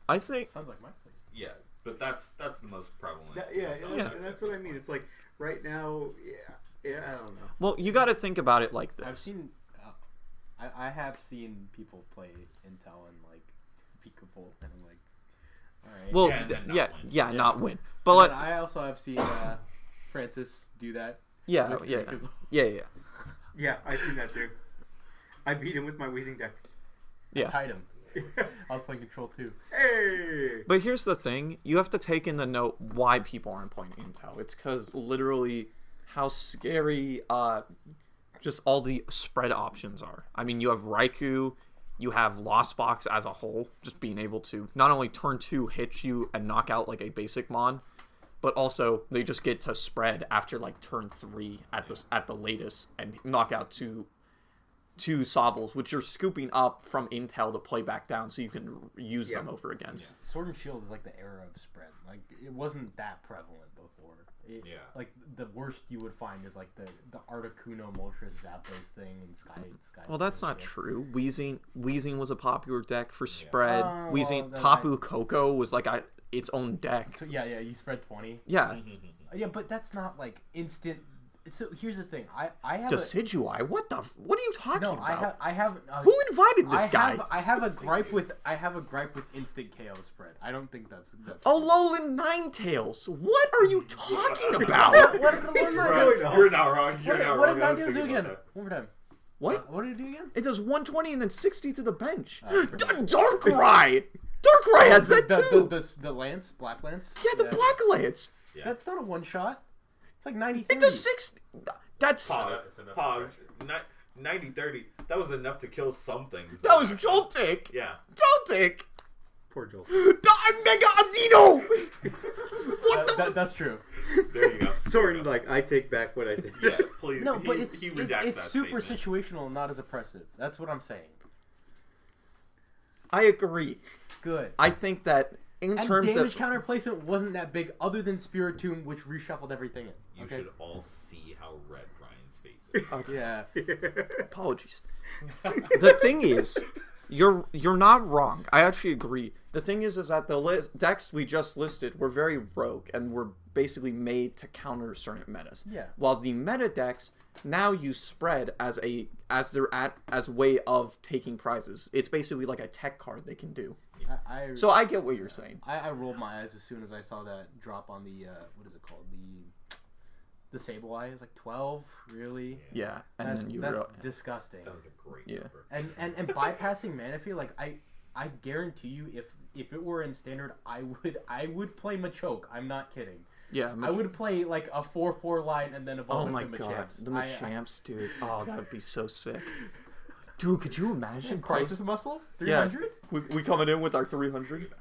I think...
Sounds like my place.
Yeah, but that's the most prevalent.
Yeah,
Yeah.
and that's what I mean. It's like right now, yeah, I don't know.
Well, you got to think about it like this.
I've seen, I have seen people play Intel and like Peekaboo, and I'm like, all right.
Well,
Yeah, and then not win.
yeah, not win. But
And
like,
then I also have seen Francis do that.
yeah,
with
yeah,
Peekaboo.
yeah.
Yeah, I've seen that too. I beat him with my Weezing deck.
Yeah.
Tied him. I was playing Control too.
Hey!
But here's the thing: you have to take into note why people aren't playing Intel. It's because literally how scary just all the spread options are. I mean, you have Raikou, you have Lost Box as a whole, just being able to not only turn 2 hit you and knock out like a basic mon, but also they just get to spread after like turn 3 at the latest and knock out two Sobbles, which you're scooping up from Intel to play back down so you can use them over again.
Sword and Shield is like the era of spread. Like it wasn't that prevalent before.
Yeah.
Like the worst you would find is like the Articuno Moltres Zapdos thing and Sky.
Well, that's not true. Weezing was a popular deck for spread.
Oh,
Weezing
well,
Tapu Koko was like its own deck.
So yeah, you spread 20.
Yeah.
Yeah, but that's not like instant. So here's the thing. I have
Decidueye? What are you talking
no.
about?
I have.
Who invited this guy?
I have a gripe with instant KO spread. I don't think that's
Alolan Ninetales. What are you talking about?
What am I
Right.
doing?
You're not wrong. You're not
What
wrong.
did
I was
Ninetales do
thinking
again?
about that.
One more time.
What?
What did it do again?
It does 120 and then 60 to the bench.
Oh, pretty
Darkrai! Darkrai has that too!
The Lance, Black Lance.
Yeah, the Black Lance.
Yeah.
That's not a one shot. It's like 90.
It does 60. That's...
Pause.
It's enough
Pause.
for
90-30. That was enough to kill some things.
That was Joltik!
Yeah.
Joltik!
Poor Joel.
Mega Adino!
That's true.
There you go.
Soren's like, I take back what I said.
Yeah, please.
No, but
he
it's
redacts that
super
statement.
situational, not as oppressive. That's what I'm saying.
I agree.
Good.
I think that in
And
terms
damage
of...
counter placement wasn't that big, other than Spiritomb, which reshuffled everything in.
You
Okay.
should all see how red Ryan's face is.
Yeah.
Apologies. The thing is, you're not wrong. I actually agree. The thing is that the decks we just listed were very rogue and were basically made to counter certain metas.
Yeah.
While the meta decks now use spread as a way of taking prizes. It's basically like a tech card they can do. So I get what you're saying.
I rolled my eyes as soon as I saw that drop on the what is it called, the Sableye. It was like 12, really.
Yeah, and
That's,
then you
that's disgusting.
That was a great
Yeah.
number.
And bypassing Manaphy, like I guarantee you, if it were in standard, I would play Machoke. I'm not kidding.
Yeah,
I would play like a 4/4 line and then
Oh
evolve
my
the
god,
Machamps.
the Machamps, dude. Oh, that would be so sick. Dude, could you imagine
Crisis muscle?
Yeah.
300?
We coming in with our 300?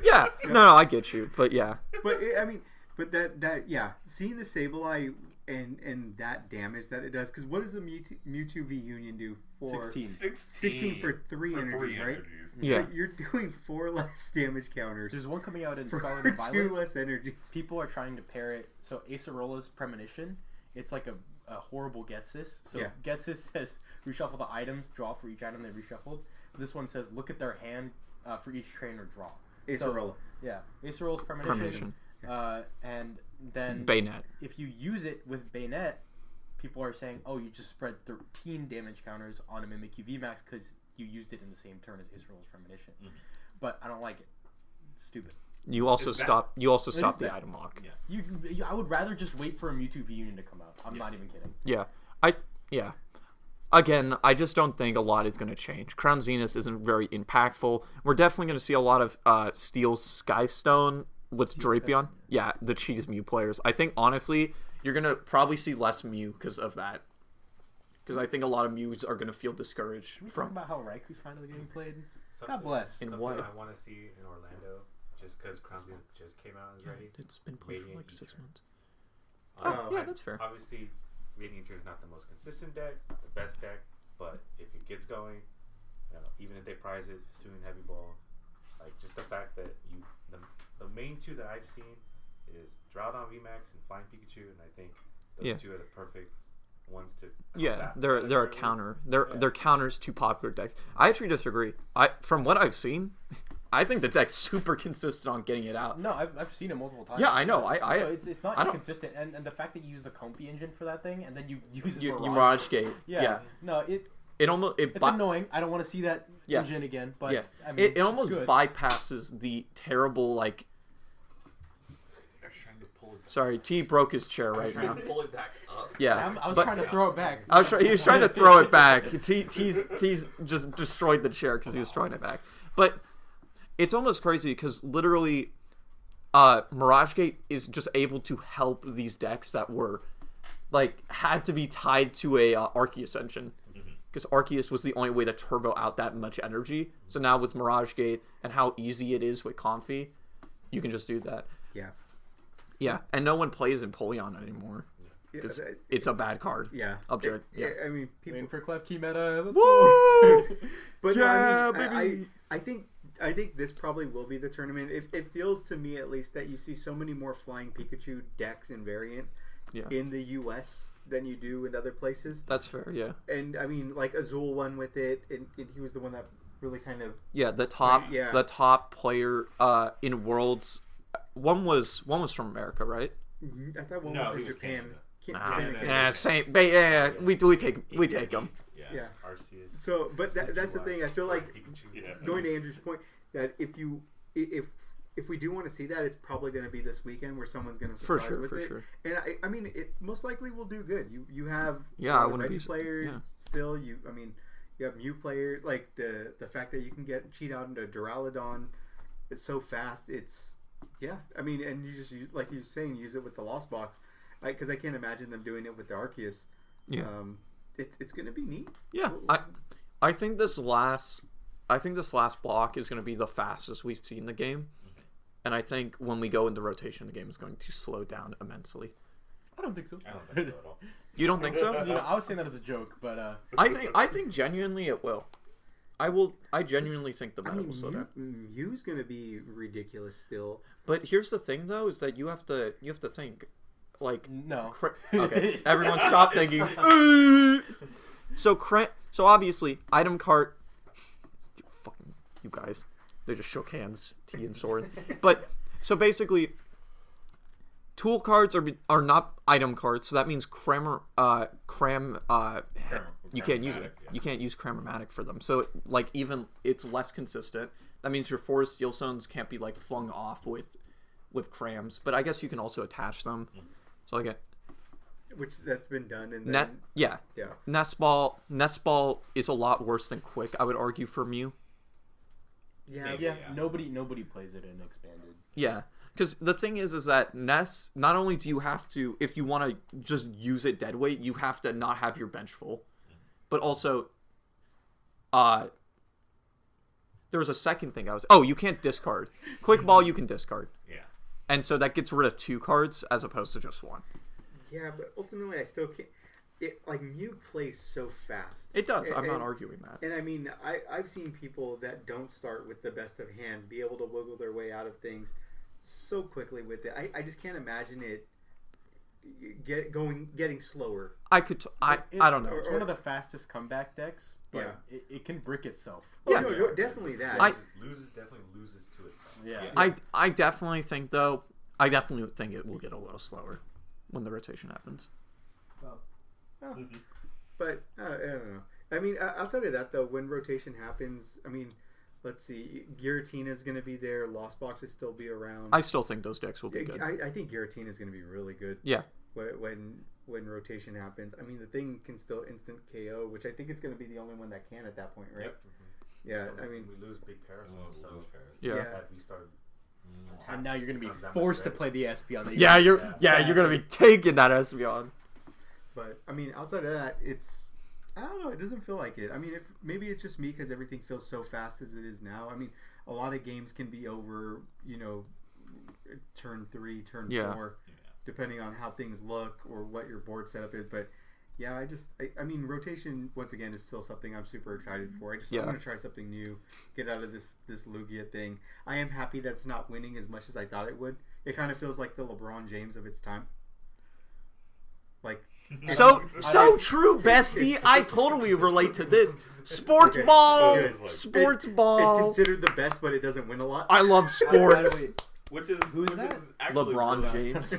Yeah. No, I get you, but yeah.
But I mean, but that yeah, seeing the Sableye and that damage that it does, because what does the Mewtwo V Union do for
16.
16 for 3 energies, right?
Yeah.
So you're doing 4 less damage counters
There's one coming out in
for
Scarlet and
2
Violet.
less energies.
People are trying to pair it. So Acerola's Premonition, it's like a horrible Getsis. So
Yeah.
Getsis says reshuffle the items, draw for each item they reshuffled. This one says look at their hand for each trainer, draw.
Acerola.
Yeah, Acerola's Premonition. And then
Bayonet.
if you use it with Bayonet, people are saying, oh, you just spread 13 damage counters on a Mimikyu VMAX because you used it in the same turn as Acerola's Premonition. But I don't like it. It's stupid.
You also stop
is
the
bad.
item lock.
Yeah.
I would rather just wait for a Mewtwo V Union to come out. I'm not even kidding.
Yeah. Yeah. Again, I just don't think a lot is going to change. Crown Zenith isn't very impactful. We're definitely going to see a lot of Steel Skystone with Drapion. Yeah, the cheese Mew players. I think, honestly, you're going to probably see less Mew because of that. Because I think a lot of Mews are going to feel discouraged
Can we
from...
talk about how Raiku's finally getting played?
Something-
God bless.
In
something
what?
I want to see in Orlando, just because Crown Zenith just came out and is ready.
It's been played for
Radiant
like 6
Ether.
months.
Oh,
Yeah, that's fair.
Obviously, Radiant Ether is not the most consistent deck, not the best deck, but if it gets going, even if they prize it soon heavy ball, like just the fact that the main 2 that I've seen is Groudon VMAX and Flying Pikachu, and I think those 2 are the perfect ones to
Yeah,
combat
they're a
early.
counter. They're counters to popular decks. I actually disagree. From what I've seen, I think the deck's super consistent on getting it out.
No, I've seen it multiple times.
Yeah, I know.
No, it's not
I don't-
inconsistent, and the fact that you use the Comfy engine for that thing, and then you use
You
Mirage.
Mirage Gate.
Yeah.
Yeah.
No,
It's
it's annoying. I don't want to see that
Yeah.
engine again. But
Yeah.
I mean,
It almost
good.
bypasses the terrible like.
They're trying to pull it.
Sorry, T broke his chair right
Trying
now.
to pull it back up.
Yeah,
I was
but
trying to throw it back.
he was trying to throw it back. T's just destroyed the chair because he was throwing it back. But it's almost crazy because literally, Mirage Gate is just able to help these decks that were like had to be tied to a Arceus engine because Arceus was the only way to turbo out that much energy. So now with Mirage Gate and how easy it is with Comfy, you can just do that.
Yeah.
Yeah, and no one plays Empoleon anymore because it's a bad card.
Yeah.
Object. Yeah.
I mean, people.
Waiting for Clef Key meta. Let's
Woo!
But
Yeah,
no, I
baby.
mean, I think this probably will be the tournament. It feels to me at least that you see so many more Flying Pikachu decks and variants
Yeah.
in the U.S. than you do in other places.
That's fair, yeah.
And I mean, like Azul won with it, and he was the one that really kind of
Yeah, the top
Right, yeah.
the top player in Worlds one was from America, right?
I thought one
No,
was
he
from
was
Japan.
Canada.
Japan and
Nah,
Canada.
Yeah, same. Yeah, we take them.
Yeah.
Arceus.
So, but that's the thing. I feel like
Pikachu.
Yeah.
going to Andrew's point that if we do want to see that, it's probably going to be this weekend where someone's going to
For
surprise
sure,
with
for
it.
sure.
And I mean, it most likely will do good. You have
Yeah,
a lot
I
of
wouldn't
Reggie
be-
players
yeah.
still. I mean, you have Mew players. Like the fact that you can cheat out into Duraludon, it's so fast. It's I mean, and you just like you were saying, use it with the Lost Box, because I can't imagine them doing it with the Arceus.
Yeah.
It's going to be neat.
Yeah, I think this last block is going to be the fastest we've seen the game, and I think when we go into rotation, the game is going to slow down immensely.
I don't think so.
I don't think so at all.
You don't think so?
You know, I was saying that as a joke, but
I think genuinely it will. I genuinely think the
I
meta
mean,
will slow down.
Mew's going to be ridiculous still.
But here's the thing, though, is that you have to think, like,
no.
okay, everyone stop thinking. So obviously, item cart. Fucking you guys, they just shook hands, T and Sword. But so basically, tool cards are not item cards. So that means you can't use it.
Yeah.
You can't use Cramormatic for them. So like even it's less consistent. That means your Forest Steel Stones can't be like flung off with crams. But I guess you can also attach them. So like
Which that's been done in
yeah.
yeah.
Nest Ball is a lot worse than Quick, I would argue, for Mew.
Yeah.
Yeah, nobody plays it in expanded.
Yeah. Because the thing is that Ness, not only do you have to, if you want to just use it dead weight, you have to not have your bench full. But also, there was a second thing you can't discard. Quick ball you can discard.
Yeah.
And so that gets rid of 2 cards as opposed to just 1.
Yeah, but ultimately I still can't. Mew plays so fast.
It does. I'm not arguing that.
And I mean, I've seen people that don't start with the best of hands be able to wiggle their way out of things so quickly with it. I just can't imagine it getting slower.
I don't know.
It's one of the fastest comeback decks, but it can brick itself.
Oh,
Yeah.
no, definitely that.
Definitely loses to itself.
Yeah.
I definitely think, though, it will get a little slower when the rotation happens.
But I don't know. I mean, outside of that, though, when rotation happens, I mean, let's see, Giratina is going to be there. Lost Boxes still be around.
I still think those decks will be good.
I think Giratina is going to be really good.
Yeah.
When rotation happens, I mean, the thing can still instant KO, which I think it's going to be the only one that can at that point, right?
Yep.
Yeah, I mean,
we lose big Parasol, so
Yeah.
that we start.
And now you're going to be forced to play the Espeon. That
Yeah, you're going to be taking that Espeon.
But I mean, outside of that, I don't know. It doesn't feel like it. I mean, maybe it's just me because everything feels so fast as it is now. I mean, a lot of games can be over, turn 3, turn 4, depending on how things look or what your board setup is. But yeah, I mean, rotation once again is still something I'm super excited for. I want to try something new, get out of this Lugia thing. I am happy that it's not winning as much as I thought it would. It kind of feels like the LeBron James of its time. Like.
So true, bestie. I totally relate to this. Sports ball. Sports ball.
It's considered the best, but it doesn't win a lot.
I love sports.
Which is actually
LeBron
really,
James.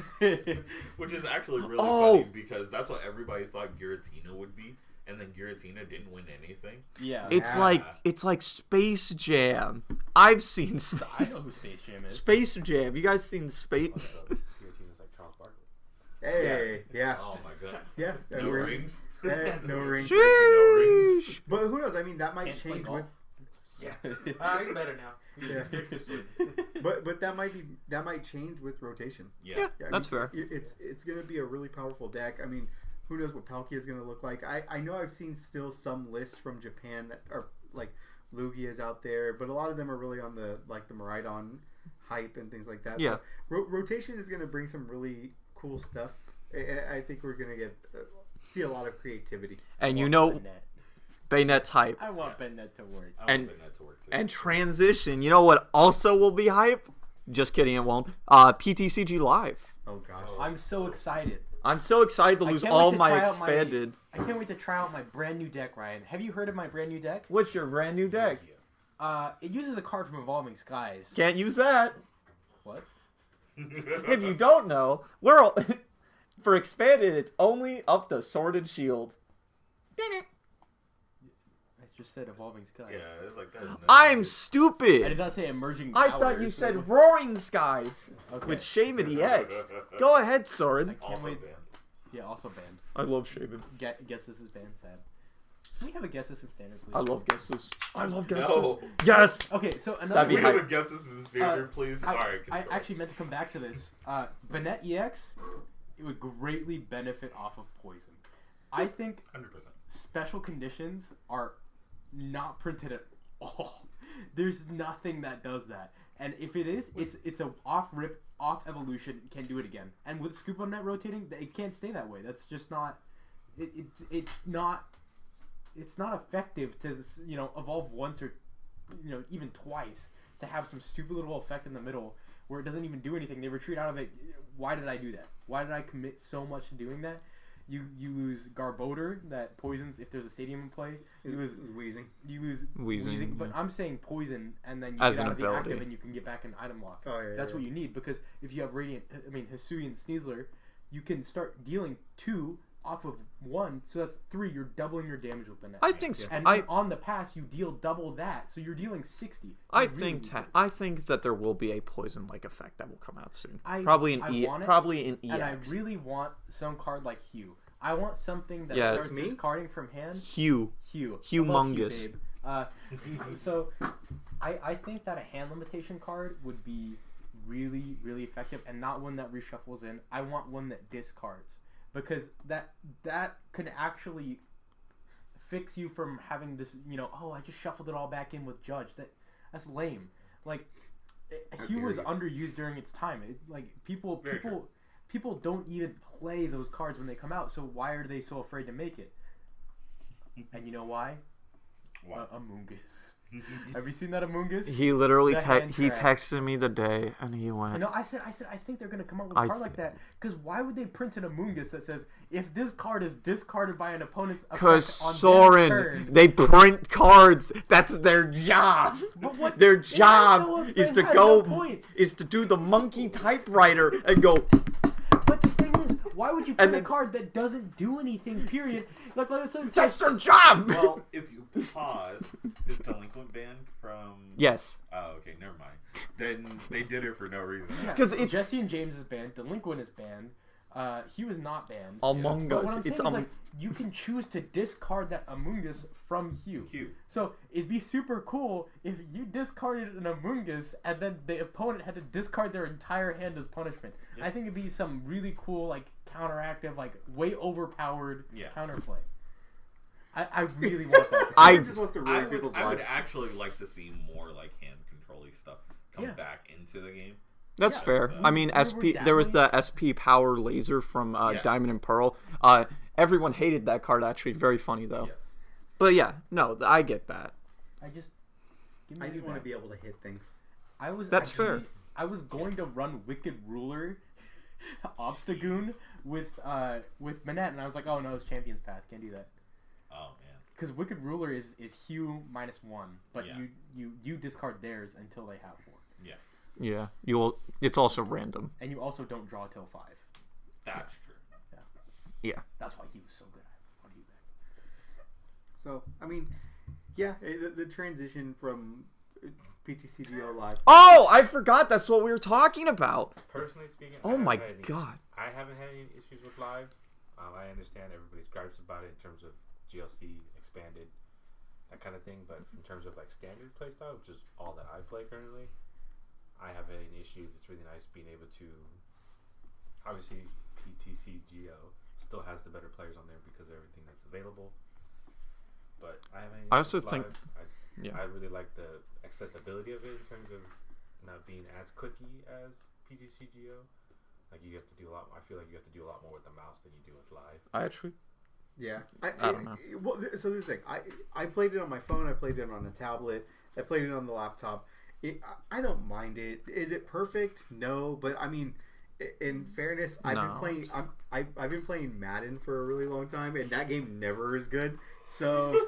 Which is actually really funny because that's what everybody thought Giratina would be, and then Giratina didn't win anything.
Yeah.
It's like Space Jam. I've seen
I know who Space Jam is.
Space Jam. You guys seen Space?
Giratina's like Charles Barkley.
Hey, yeah.
Oh my god.
Yeah.
No rings.
No rings.
No rings.
But who knows? I mean, that might
Can't play
change
golf.
with.
Yeah. You're better now.
Yeah.
Fix this one.
But that might change with rotation.
Yeah.
I
That's
mean,
fair.
It's going to be a really powerful deck. I mean, who knows what Palkia is going to look like? I know I've seen still some lists from Japan that are like Lugia's out there, but a lot of them are really on the Miraidon hype and things like that.
Yeah.
So, rotation is going to bring some really cool stuff. I think we're going to see a lot of creativity.
And
Bennett.
Bayonet's hype.
I want Bennett to work.
I want that to work too.
And transition. You know what also will be hype? Just kidding, it won't. PTCG Live.
Oh gosh.
I'm so excited.
I'm so excited to
I
lose
can't
all
wait to
my
try out
expanded.
I can't wait to try out my brand new deck, Ryan. Have you heard of my brand new deck?
What's your brand new deck?
It uses a card from Evolving Skies.
Can't use that.
What?
If you don't know, for expanded, it's only up to Sword and Shield.
I just said Evolving Skies.
Yeah, it's like that.
I'm
I
stupid.
did not say Emerging
I
Powers.
thought you said Roaring Skies
Okay.
with Shaman EX. Go ahead, Soren.
I can't
Also
wait.
banned.
Yeah, also banned.
I love Shaman.
Guess this is banned. Sad. Can we have a guess this is standard, please?
I love guesses. I love guesses.
No.
Yes.
Okay, so
That'd
another.
be
We
hype.
have a guess this is standard, please.
I
Alright,
actually meant to come back to this. Bennett EX, it would greatly benefit off of poison. I think
100%.
special conditions are not printed at all. There's nothing that does that. And if it is, it's a off evolution, can do it again. And with Scoop on Net rotating, it can't stay that way. That's just not. It's not effective to evolve once or even twice to have some stupid little effect in the middle where it doesn't even do anything. They retreat out of it. Why did I do that? Why did I commit so much to doing that? You lose Garbodor that poisons if there's a stadium in play. You lose
Wheezing.
Wheezing,
but I'm saying poison and then you
As
get
an
out of the
ability.
active and you can get back an item lock.
Oh, yeah,
That's
yeah.
what you need because if you have Hisuian Sneasler, you can start dealing 2 off of 1, so that's 3. You're doubling your damage with the net.
I think so.
And on the pass, you deal double that, so you're dealing 60.
I
You really
think
need it.
I think that there will be a poison-like effect that will come out soon.
I
Probably
want it,
in EX.
And I really want some card like Hue. I want something that
Yeah.
starts
Me?
discarding from hand.
Hue.
Hue.
Humongous.
I love Hue, babe. So, I think that a hand limitation card would be really, really effective, and not one that reshuffles in. I want one that discards, because that can actually fix you from having this, oh, I just shuffled it all back in with Judge. That's lame. Like, Hue was underused during its time. People don't even play those cards when they come out, so why are they so afraid to make it? And you know why?
Why?
Amoongus. Have you seen that Amoongus?
He literally
The hand
he
trap.
texted me today, and he went.
No, I said, I think they're gonna come up with a
I
card like that. Because why would they print an Amoongus that says if this card is discarded by an opponent's effect
Because
on their
Soren,
turn,
they print cards. That's their job.
But what-
Their
it has
job
no-
is
it
to
has
go,
no point.
is to do the monkey typewriter and go.
But the thing is, why would you print
then-
a card that doesn't do anything? Period. Like it says,
That's their job.
Well, if you pause, is Delinquent banned from?
Yes.
Oh, okay, never mind. Then they did it for no reason.
yeah,
'Cause it's-
Jesse and James is banned. Delinquent is banned. He was not banned.
Among
But what
Us.
I'm
It's
saying is, like, you can choose to discard that Amoongus from Hue. So it'd be super cool if you discarded an Amoongus and then the opponent had to discard their entire hand as punishment.
Yeah.
I think it'd be some really cool, like, counteractive, like, way overpowered counterplay. I really want that.
Someone just wants to ruin people's
I would
lives.
actually like to see more like hand controlling stuff come
Yeah.
back into the game.
That's
Yeah,
fair.
so-
I mean,
Remember
there was
Dabbling?
the SP Power Laser from
Yeah.
Diamond and Pearl. Everyone hated that card. Actually, very funny though.
Yeah.
But yeah, no, I get that.
I just
I just want to be able to hit things.
That's fair.
I was going to run Wicked Ruler Obstagoon with Manette, and I was like, oh no, it's Champion's Path. Can't do that.
Oh man.
Because Wicked Ruler is Hue -1, but
Yeah.
you discard theirs until they have 4.
Yeah,
Yeah, it's also random.
And you also don't draw till 5.
that's true.
Yeah.
That's why he was so good. I want Hue back.
So, I mean, yeah, the transition from PTCGO Live.
Oh, I forgot. That's what we were talking about.
Personally speaking,
Oh my god.
I haven't had any issues with live. I understand everybody's gripes about it in terms of GLC expanded, that kind of thing. But in terms of like standard playstyle, which is all that I play currently, I haven't had any issues. It's really nice being able to. Obviously, PTCGO still has the better players on there because of everything that's available. But I haven't.
I also think-
I really like the accessibility of it in terms of not being as clicky as PTCGO. Like you have to do a lot. I feel like you have to do a lot more with the mouse than you do with live.
I actually.
Yeah,
I don't know.
Well, so this thing, I played it on my phone. I played it on a tablet. I played it on the laptop. I don't mind it. Is it perfect? No, but I mean, in fairness, I've been playing Madden for a really long time, and that game never is good. So,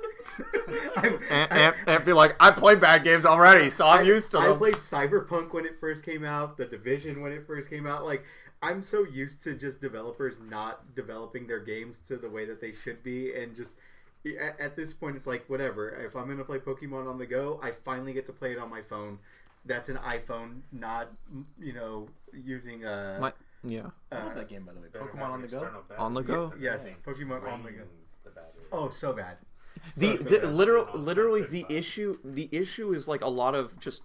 And be like, I play bad games already, so I'm used to
I
them.
played Cyberpunk when it first came out, The Division when it first came out. Like, I'm so used to just developers not developing their games to the way that they should be, and just at this point, it's like whatever. If I'm gonna play Pokemon on the go, I finally get to play it on my phone. That's an iPhone, not using a.
Yeah.
I love that game, by the way.
Better
Pokemon
have
on the go.
external battery.
On the go?
That's
Yes,
thing.
Pokemon on the go.
Drains the battery.
Oh, so bad.
The
bad.
literally
Sensitive
the issue is like a lot of just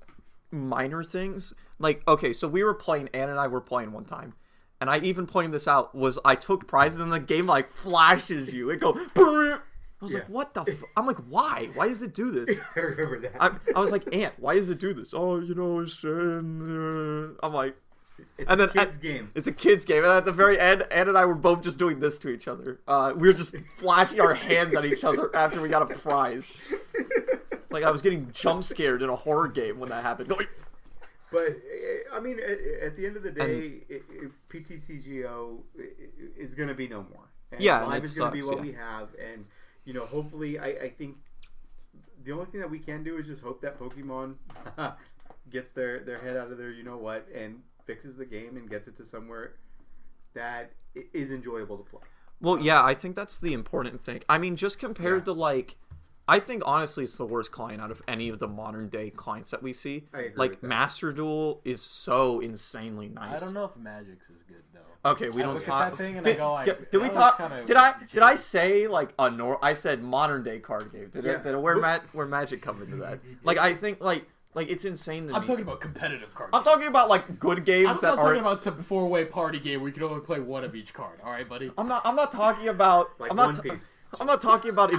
minor things. Like, okay, so we were playing, Ann and I were playing one time, and I even pointed this out, was I took prizes and the game like flashes you. It go brrr. I was like,
Yeah.
what the I'm like, why? Why does it do this?
I remember that.
I was like, Aunt, why does it do this? Oh, it's I'm like,
It's
and
a
then
kid's game.
It's a kid's game, and at the very end, Ann and I were both just doing this to each other. We were just flashing our hands at each other after we got a prize. Like I was getting jump scared in a horror game when that happened.
But I mean, at the end of the day, PTCGO is going to be no more. And
Yeah, and
live
it
is going to be
sucks,
what
yeah.
we have, and hopefully, I think the only thing that we can do is just hope that Pokemon gets their head out of their what and fixes the game and gets it to somewhere that is enjoyable to play.
Well, yeah, I think that's the important thing. I mean, just compared to like, I think honestly it's the worst client out of any of the modern day clients that we see.
I agree
Like
with that.
Master Duel is so insanely nice.
I don't know if Magic's is good though.
Okay, we
I
don't
look at
talk.
that thing and I go like,
did we
that
talk?
looks kinda
Did I
janky.
say like I said modern day card game? Did
Yeah.
where Magic come into that? Like I think like Like, it's insane to
I'm
me.
talking about competitive card
I'm
games.
talking about like good games
I'm
that
not talking
aren't.
about some 4-way party game where you can only play one of each card. All right, buddy.
I'm not talking about.
Like
I'm not.
One Piece.
I'm not talking about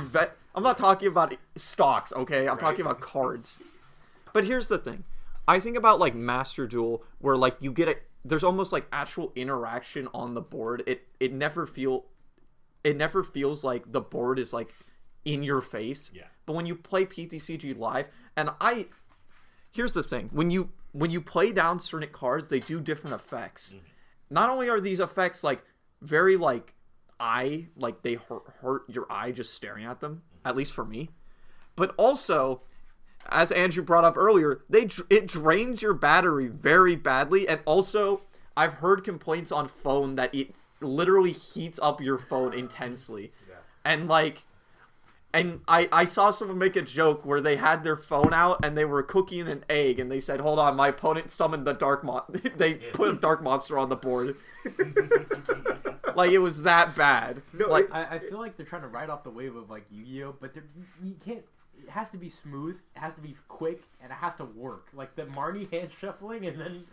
I'm not talking about stocks. Okay, I'm talking about cards. But here's the thing. I think about like Master Duel, where like you get it. There's almost like actual interaction on the board. It never feels like the board is like in your face.
Yeah.
But when you play PTCG Live, and here's the thing: when you play down certain cards, they do different effects.
Mm-hmm.
Not only are these effects like very like they hurt your eye just staring at them, at least for me, but also, as Andrew brought up earlier, it drains your battery very badly, and also I've heard complaints on phone that it literally heats up your phone intensely.
Yeah.
And I saw someone make a joke where they had their phone out and they were cooking an egg and they said, "Hold on, my opponent summoned the dark they put a dark monster on the board." Like, it was that bad.
No,
Like,
I feel like they're trying to ride off the wave of like Yu-Gi-Oh, but you can't. It has to be smooth. It has to be quick, and it has to work. Like the Marnie hand shuffling, and then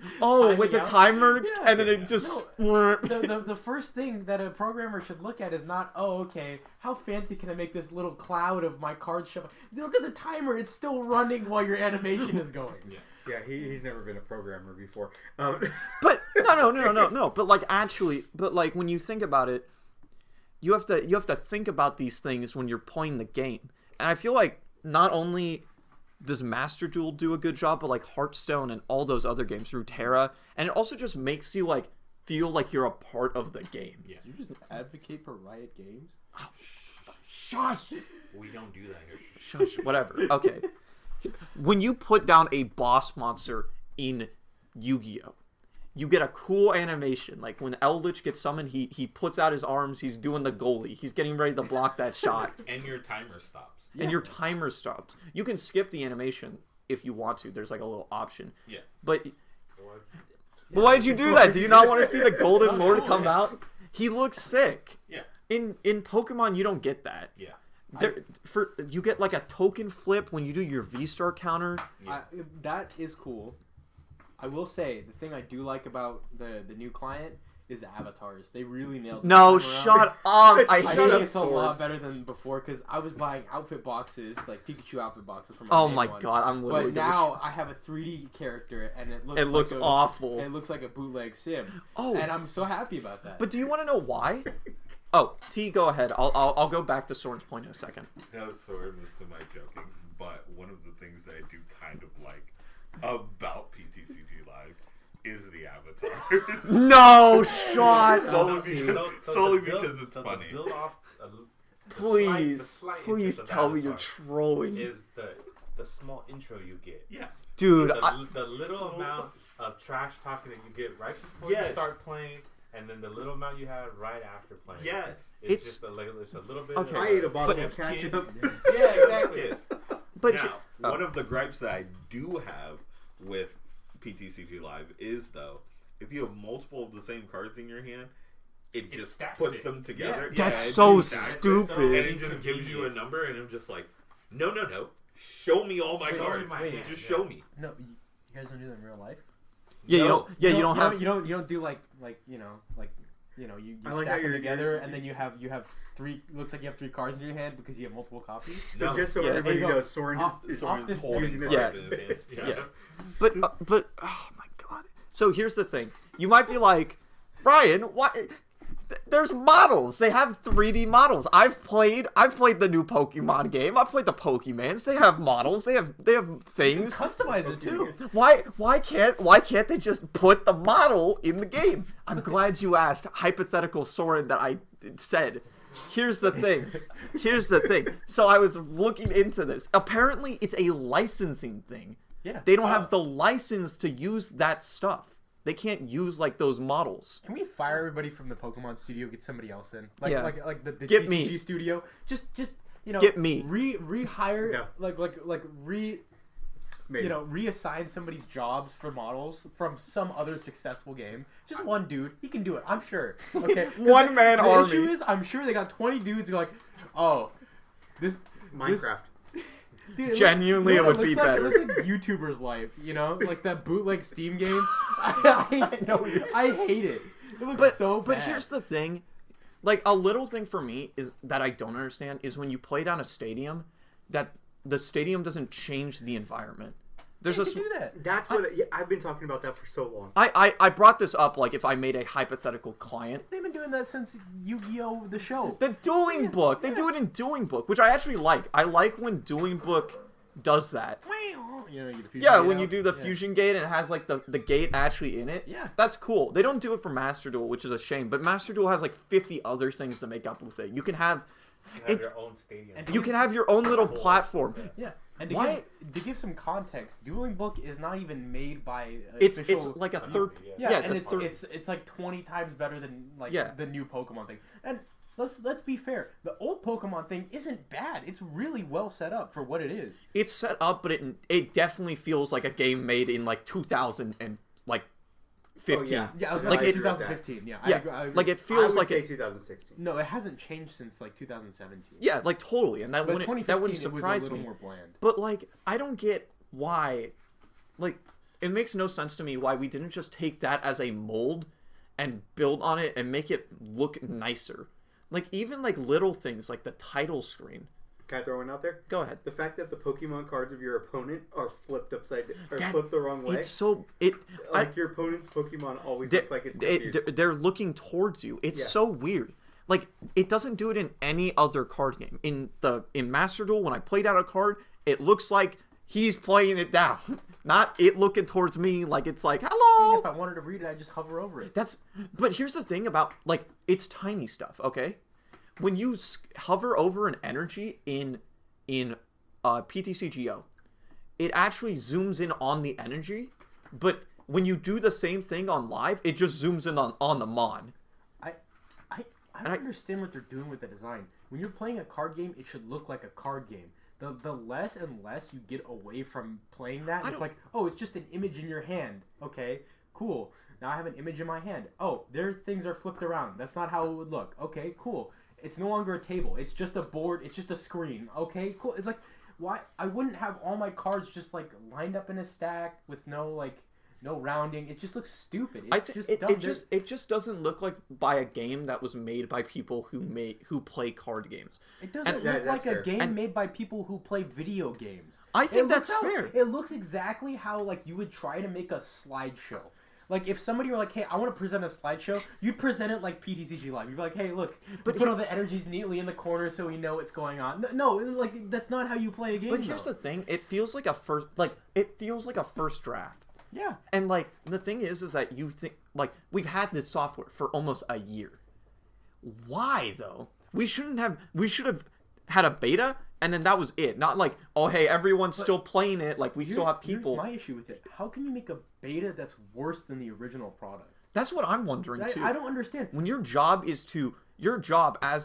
with the
out.
timer,
Yeah.
and then it just.
The first thing that a programmer should look at is not, oh, okay, how fancy can I make this little cloud of my card shuffle? Look at the timer; it's still running while your animation is going.
Yeah.
Yeah, he's never been a programmer before.
But no. But like when you think about it, you have to think about these things when you're playing the game. And I feel like not only does Master Duel do a good job, but like Hearthstone and all those other games, Runeterra, and it also just makes you like feel like you're a part of the game.
Yeah.
You just advocate for Riot Games?
Shush.
We don't do that here.
Shush. Whatever. Okay. When you put down a boss monster in Yu-Gi-Oh, you get a cool animation. Like when Eldritch gets summoned, he puts out his arms, he's doing the goalie. He's getting ready to block that shot.
And your timer stops.
And your timer stops. You can skip the animation if you want to. There's like a little option.
Yeah.
But why did you do that? Do you not want to see the Golden Lord come out? He looks sick.
Yeah.
In Pokemon, you don't get that.
Yeah.
You get like a token flip when you do your V-Star counter.
That is cool. I will say, the thing I do like about the new client is the avatars. They really nailed it.
No,
this time
shut
around.
up. I
I
hate
think
it.
it's a lot better than before because I was buying outfit boxes, like Pikachu outfit boxes for my
Oh
main
my
one.
god, I'm literally
But now I have a 3D character and it looks like
awful.
It looks like a bootleg sim.
Oh.
And I'm so happy about that.
But do you want to know why? Oh, T, go ahead. I'll go back to Soren's point in a second.
No, Soren was semi-joking, but one of the things that I do kind of like about PTCG Live is the avatar.
No, shut up.
Solely because it's
so
funny.
To build off
Please,
the slight
please
interest of
tell me you're
Avatar
trolling.
is the small intro you get.
Yeah.
Dude,
The little amount of trash talking that you get right before you start playing, and then the little amount you have right after playing.
Yes.
It's just a little bit.
Okay.
Of,
I ate a bottle
chef's
of ketchup.
kiss. Yeah, exactly.
Yes.
but
Now, one of the gripes that I do have with PTCG Live is, though, if you have multiple of the same cards in your hand, it just
stacks
puts
it.
them together.
Yeah. That's
it
so
stacks it,
stupid.
And it just gives you a number, and I'm just like, no. Show me all my
Show me
cards.
my hand,
Just
yeah.
show me.
No, you guys don't do that in real life?
yeah,
No.
you don't have.
You don't do like you
I like
stack
how
them
you're-
together and then you have three. Looks like you have 3 cards in your hand because you have multiple copies.
So
No.
just so
Yeah.
everybody
There you go.
knows, Soren
Off-
is
off this
holding
using
it.
Yeah.
Cards in his hand.
Yeah. But oh my god. So here's the thing. You might be like, Brian, why? There's models. They have 3D models. I've played the new Pokemon game. I've played the Pokemans. They have models. They have
You can
things.
customize it too.
Why can't they just put the model in the game? I'm glad you asked, hypothetical Soren, that I said. Here's the thing. So I was looking into this. Apparently, it's a licensing thing.
Yeah.
They don't have the license to use that stuff. They can't use like those models.
Can we fire everybody from the Pokemon studio? Get somebody else in, like
Yeah.
like the
Get
TCG
me.
studio. Just
Get me.
Rehire
No.
Maybe. Reassign somebody's jobs for models from some other successful game. Just one dude, he can do it. I'm sure. Okay, 'Cause
One man
the
army.
issue is, I'm sure they got 20 dudes who are like, oh, this
Minecraft.
Dude,
Genuinely,
you know
it
what
would be
looks like?
better.
It looks like YouTuber's life, you know, like that bootleg Steam game. I hate it. It looks so bad.
But here's the thing, like a little thing for me is that I don't understand is when you play down a stadium, that the stadium doesn't change the environment. There's
you
a
can do that.
That's what I've been talking about that for so long.
I brought this up like if I made a hypothetical client.
They've been doing that since Yu-Gi-Oh! The show.
The Dueling Book. They do it in Dueling Book, which I actually like. I like when Dueling Book does that.
You know, you diffuse
Yeah,
it
when
out.
you do the fusion gate and it has like the gate actually in it.
Yeah.
That's cool. They don't do it for Master Duel, which is a shame. But Master Duel has like 50 other things to make up with it. You can have
your own stadium.
you can have your own little platform.
Yeah, and
Why-
to give some context, Dueling Book is not even made by
It's
official...
like a third.
Yeah,
Yeah,
and
it's a third.
it's like 20 times better than like
Yeah.
the new Pokemon thing. And let's be fair, the old Pokemon thing isn't bad. It's really well set up for what it is.
It's set up, but it definitely feels like a game made in like 2000 and like 15.
yeah.
Yeah, I was
Like
gonna say
it-
2015. Yeah, I
Yeah,
agree, I agree.
like it
I
feels
would
like
say
it.
2016.
No, it hasn't changed since like 2017.
Yeah, like totally, and that
But
wouldn't
2015 it was a
surprise
little
me.
more bland.
But like, I don't get why. Like, it makes no sense to me why we didn't just take that as a mold and build on it and make it look nicer. Like even like little things like the title screen.
Can I throw one out there?
Go ahead.
The fact that the Pokemon cards of your opponent are flipped upside or
That-
flipped the wrong way.
It's so it.
Like your opponent's Pokemon always looks like it's confused.
They're looking towards you. It's
Yeah.
so weird. Like it doesn't do it in any other card game. In Master Duel, when I played out a card, it looks like he's playing it down, not it looking towards me. Like it's like hello.
If I wanted to read it, I just hover over it.
But here's the thing about like it's tiny stuff. Okay, when you hover over an energy in PTCGO, it actually zooms in on the energy, but when you do the same thing on live, it just zooms in on the mon.
I don't understand what they're doing with the design. When you're playing a card game, it should look like a card game. The less and less you get away from playing that, it's like, oh, it's just an image in your hand. Okay, cool. Now I have an image in my hand. Oh, their things are flipped around. That's not how it would look. Okay, cool. It's no longer a table. It's just a board. It's just a screen. Okay, cool. It's like, why? I wouldn't have all my cards just like lined up in a stack with no rounding. It just looks stupid. It's
I think
just
it
dumb.
it just doesn't look like by a game that was made by people who play card games.
It doesn't
Yeah,
look
that's
like a
fair.
game
And-
made by people who play video games.
I think
It
that's
looks
fair.
It looks exactly how like you would try to make a slideshow. Like if somebody were like, "Hey, I want to present a slideshow," you'd present it like PTCG Live. You'd be like, "Hey, look, put all the energies neatly in the corner so we know what's going on." No, like that's not how you play a game.
But here's the thing: it feels like a first draft.
yeah.
And like the thing is that you think like we've had this software for almost a year. Why though? We should have had a beta and then that was it. Not like, oh hey, everyone's still playing it. Like we still have people.
Here's my issue with it. How can you make a beta that's worse than the original product?
That's what I'm wondering too.
I don't understand.
When your job as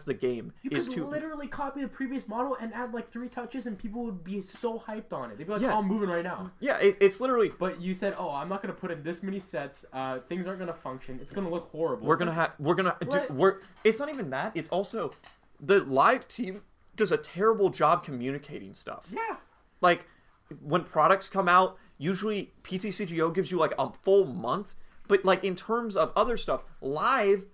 the game
You
is
could
to
literally copy the previous model and add like 3 touches, and people would be so hyped on it. They'd be like,
Yeah.
"Oh, I'm moving right now."
yeah, it's literally
But you said, "Oh, I'm not gonna put in this many sets. Things aren't gonna function. It's gonna look horrible."
we're
It's
gonna
like,
have we're gonna
What?
we're it's not even that. It's also the live team does a terrible job communicating stuff.
yeah.
Like when products come out, usually PTCGO gives you like a full month, but like in terms of other stuff, live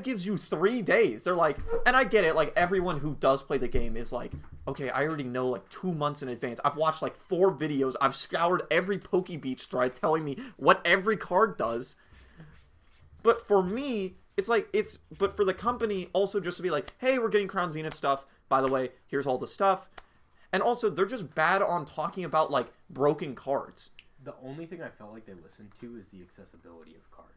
gives you 3 days. They're like, and I get it, like everyone who does play the game is like, okay, I already know like 2 months in advance. I've watched like 4 videos. I've scoured every PokeBeach thread telling me what every card does. But for me, it's like but for the company also just to be like, hey, we're getting Crown Zenith stuff. By the way, here's all the stuff. And also, they're just bad on talking about like broken cards.
The only thing I felt like they listened to is the accessibility of cards.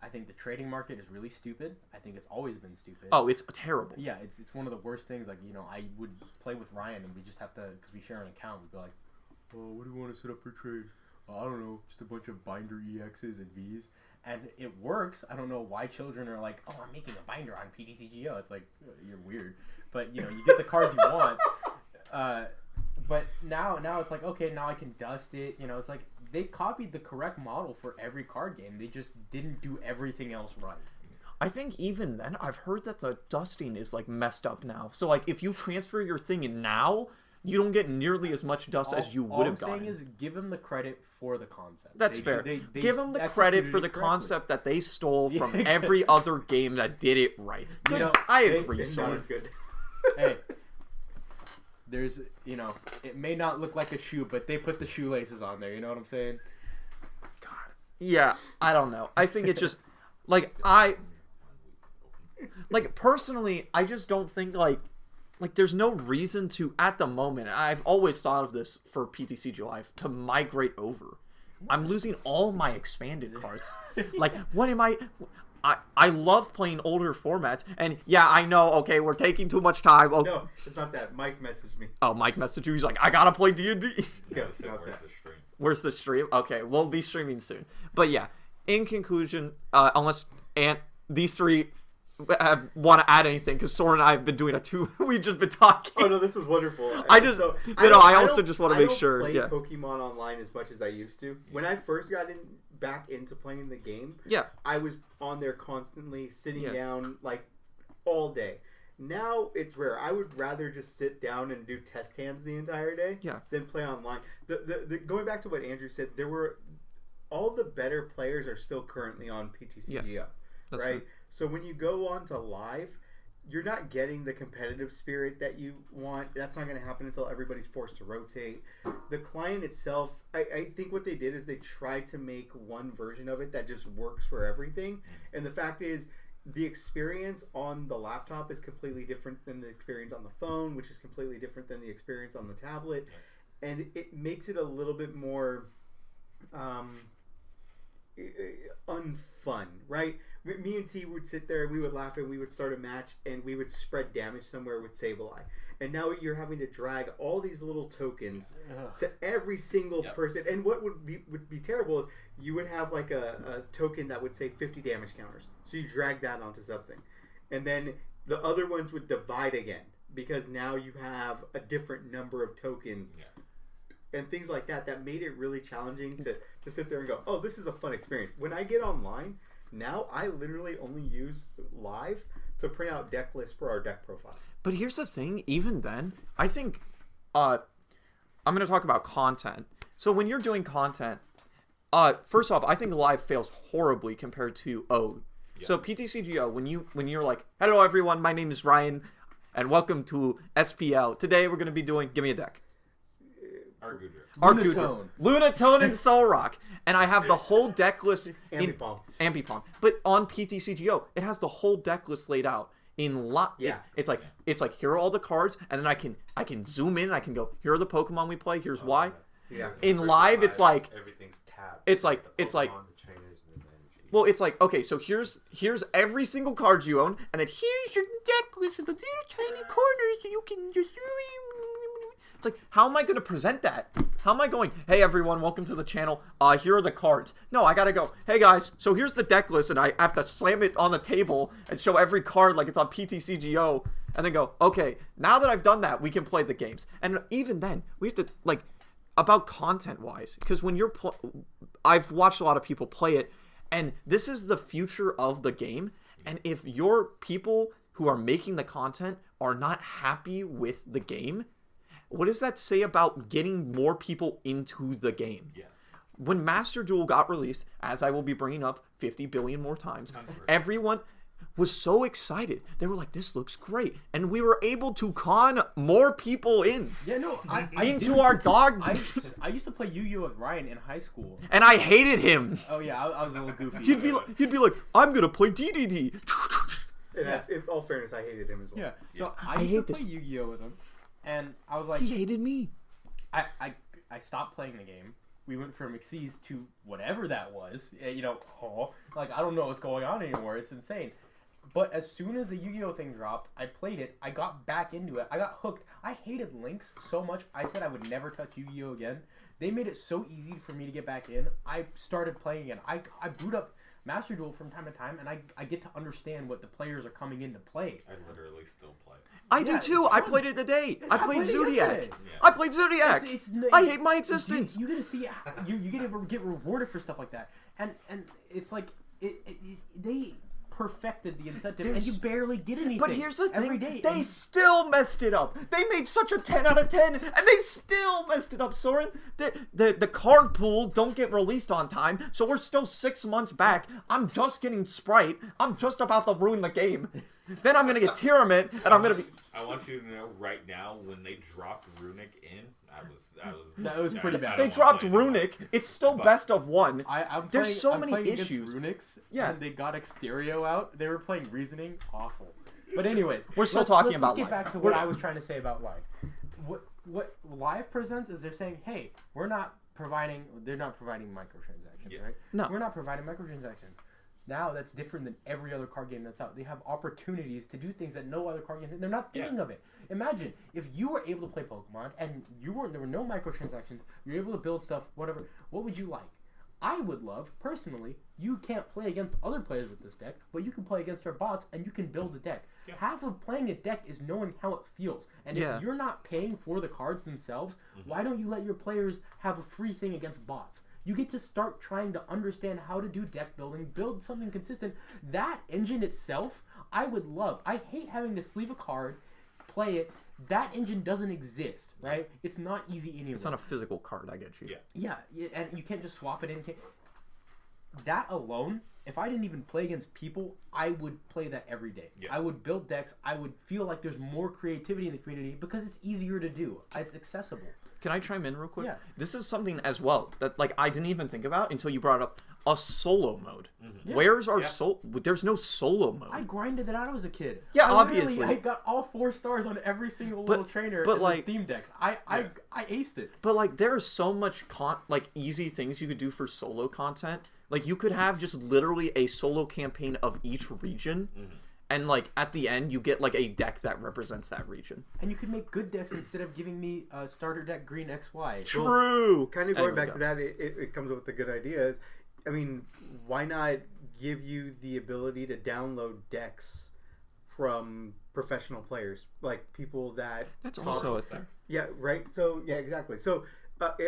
I think the trading market is really stupid. I think it's always been stupid.
Oh, it's terrible.
Yeah, it's one of the worst things. Like, you know, I would play with Ryan and we just have to, because we share an account, we'd be like, "Oh, what do you want to set up for trade?" "I don't know, just a bunch of binder EXs and Vs." And it works. I don't know why children are like, "Oh, I'm making a binder on PTCGO." It's like, you're weird. But, you know, you get the cards you want. But now it's like, okay, now I can dust it. You know, it's like they copied the correct model for every card game. They just didn't do everything else right.
I think even then, I've heard that the dusting is like messed up now. So like, if you transfer your thing in now, you don't get nearly as much dust as you would have gotten.
All I'm saying is give them the credit for the concept.
That's fair.
They
give them the credit for the concept that they stole from every other game that did it right. Good.
You know,
I agree,
That
Sony.
was good.
Hey, there's, it may not look like a shoe, but they put the shoelaces on there. You know what I'm saying?
God. Yeah, I don't know. I think it just, personally, I just don't think, there's no reason to, at the moment, I've always thought of this for PTCG Live, to migrate over. I'm losing all my expanded cards. What am I love playing older formats, and yeah, I know, okay, we're taking too much time. Oh,
No, it's not that. Mike messaged me.
oh, Mike messaged you, he's like, I gotta play D&D.
Yeah,
So
not
where's
that.
the stream?
Where's the stream? Okay, we'll be streaming soon. But yeah, in conclusion, unless these three want to add anything, because Soren and I have been doing we've just been talking.
Oh no, this was wonderful.
I also just want to make sure.
I
Yeah.
don't play Pokemon online as much as I used to. When I first got back into playing the game,
Yeah.
I was on there constantly, sitting
Yeah.
down all day. Now it's rare. I would rather just sit down and do test hands the entire day than play online. The going back to what Andrew said, all the better players are still currently on PTCGO,
That's
right?
fair.
So when you go on to live, you're not getting the competitive spirit that you want. That's not going to happen until everybody's forced to rotate. The client itself, I think what they did is they tried to make one version of it that just works for everything. And the fact is, the experience on the laptop is completely different than the experience on the phone, which is completely different than the experience on the tablet. And it makes it a little bit more unfun, right? Me and T would sit there and we would laugh and we would start a match and we would spread damage somewhere with Sableye. And now you're having to drag all these little tokens to every single person. And what would be terrible is you would have a token that would say 50 damage counters. So you drag that onto something. And then the other ones would divide again because now you have a different number of tokens. And things like that made it really challenging to sit there and go, oh, this is a fun experience. When I get online, now I literally only use live to print out deck lists for our deck profile.
But here's the thing, even then, I think I'm going to talk about content. So when you're doing content, first off, I think live fails horribly compared to OG. So PTCGO, when you're like, hello everyone, my name is Ryan, and welcome to SPL. Today we're going to be doing, give me a deck.
Lunatone.
Lunatone and Solrock. And I have the whole deck list in Ambipom. But on PTCGO, it has the whole deck list laid out in lot.
Yeah.
It's like here are all the cards, and then I can zoom in and I can go, here are the Pokemon we play, here's why.
Yeah.
In live, it's like
everything's tabbed.
it's like
The
it's like
Pokemon, the trainers, and the energy.
well, it's like, okay, so here's every single card you own, and then here's your deck list in the little tiny corner so you can just. It's like, how am I going to present that? How am I going, hey everyone, welcome to the channel. Here are the cards. No, I got to go, hey guys, so here's the deck list, and I have to slam it on the table and show every card like it's on PTCGO, and then go, okay, now that I've done that, we can play the games. And even then, we have to, about content-wise, because when you're I've watched a lot of people play it, and this is the future of the game, and if your people who are making the content are not happy with the game, what does that say about getting more people into the game?
Yeah.
When Master Duel got released, as I will be bringing up 50 billion more times, everyone was so excited. They were like, this looks great. And we were able to con more people in.
Yeah, no,
into our dog.
I used to play Yu-Gi-Oh! With Ryan in high school.
And I hated him.
Oh yeah, I was a little goofy.
He'd be like, I'm going to play DDD.
And in all fairness, I hated him as well.
Yeah, so
I
I used
hate
to play Yu-Gi-Oh! With him. And I was like,
He hated me.
I stopped playing the game. We went from Xyz to whatever that was. I don't know what's going on anymore. It's insane. But as soon as the Yu-Gi-Oh! Thing dropped, I played it. I got back into it. I got hooked. I hated Lynx so much. I said I would never touch Yu-Gi-Oh! Again. They made it so easy for me to get back in. I started playing again. I boot up Master Duel from time to time, and I get to understand what the players are coming in to play.
I literally still play.
I do too.
it's
I
fun.
played it today. I played
played it
Zodiac.
yesterday.
I played Zodiac. I hate my existence.
You get to see you get to get rewarded for stuff like that, and it's like they perfected the incentive, and you barely get anything.
But here's the thing,
every day.
they still messed it up. They made such a 10 out of 10, and they still messed it up, Soren. The card pool don't get released on time, so we're still 6 months back. I'm just getting Sprite. I'm just about to ruin the game. Then I'm going to get Tyramit, and I'm going to be...
I want you to know right now, when they dropped Runic in,
that was pretty bad.
They dropped Runic. It's still best of one. There's so
I'm
many
playing
issues.
Runics,
Yeah.
and they got Exterio out. They were playing Reasoning. Awful. But anyways,
We're still talking about
Let's get
Live.
back to what I was trying to say about Live. What Live presents is they're saying, hey, they're not providing microtransactions, right?
No.
We're not providing microtransactions. Now that's different than every other card game that's out. They have opportunities to do things that no other card game. They're not thinking of it. Imagine if you were able to play Pokemon and there were no microtransactions. You're able to build stuff, whatever. What would you like? I would love, personally, you can't play against other players with this deck, but you can play against our bots and you can build a deck. Yeah. Half of playing a deck is knowing how it feels. And if you're not paying for the cards themselves, why don't you let your players have a free thing against bots? You get to start trying to understand how to do deck building, build something consistent. That engine itself, I would love. I hate having to sleeve a card, play it. That engine doesn't exist, right? It's not easy anymore.
It's not a physical card, I get you.
Yeah, and you can't just swap it in. That alone, if I didn't even play against people, I would play that every day. Yeah. I would build decks. I would feel like there's more creativity in the community because it's easier to do. It's accessible.
Can I chime in real quick?
Yeah.
This is something as well that I didn't even think about until you brought up a solo mode.
Yeah.
Where's our There's no solo mode.
I grinded it out as a kid.
Yeah, obviously.
I got all 4 stars on every single little trainer in the theme decks. I aced it.
But there is so much easy things you could do for solo content. Like you could have just literally a solo campaign of each region. And, at the end, you get, a deck that represents that region.
And you could make good decks instead of giving me a starter deck green XY.
True!
Well, kind of going back to that, it comes up with the good ideas. I mean, why not give you the ability to download decks from professional players? Like, people that...
That's also a thing.
Yeah, right? So, yeah, exactly. So...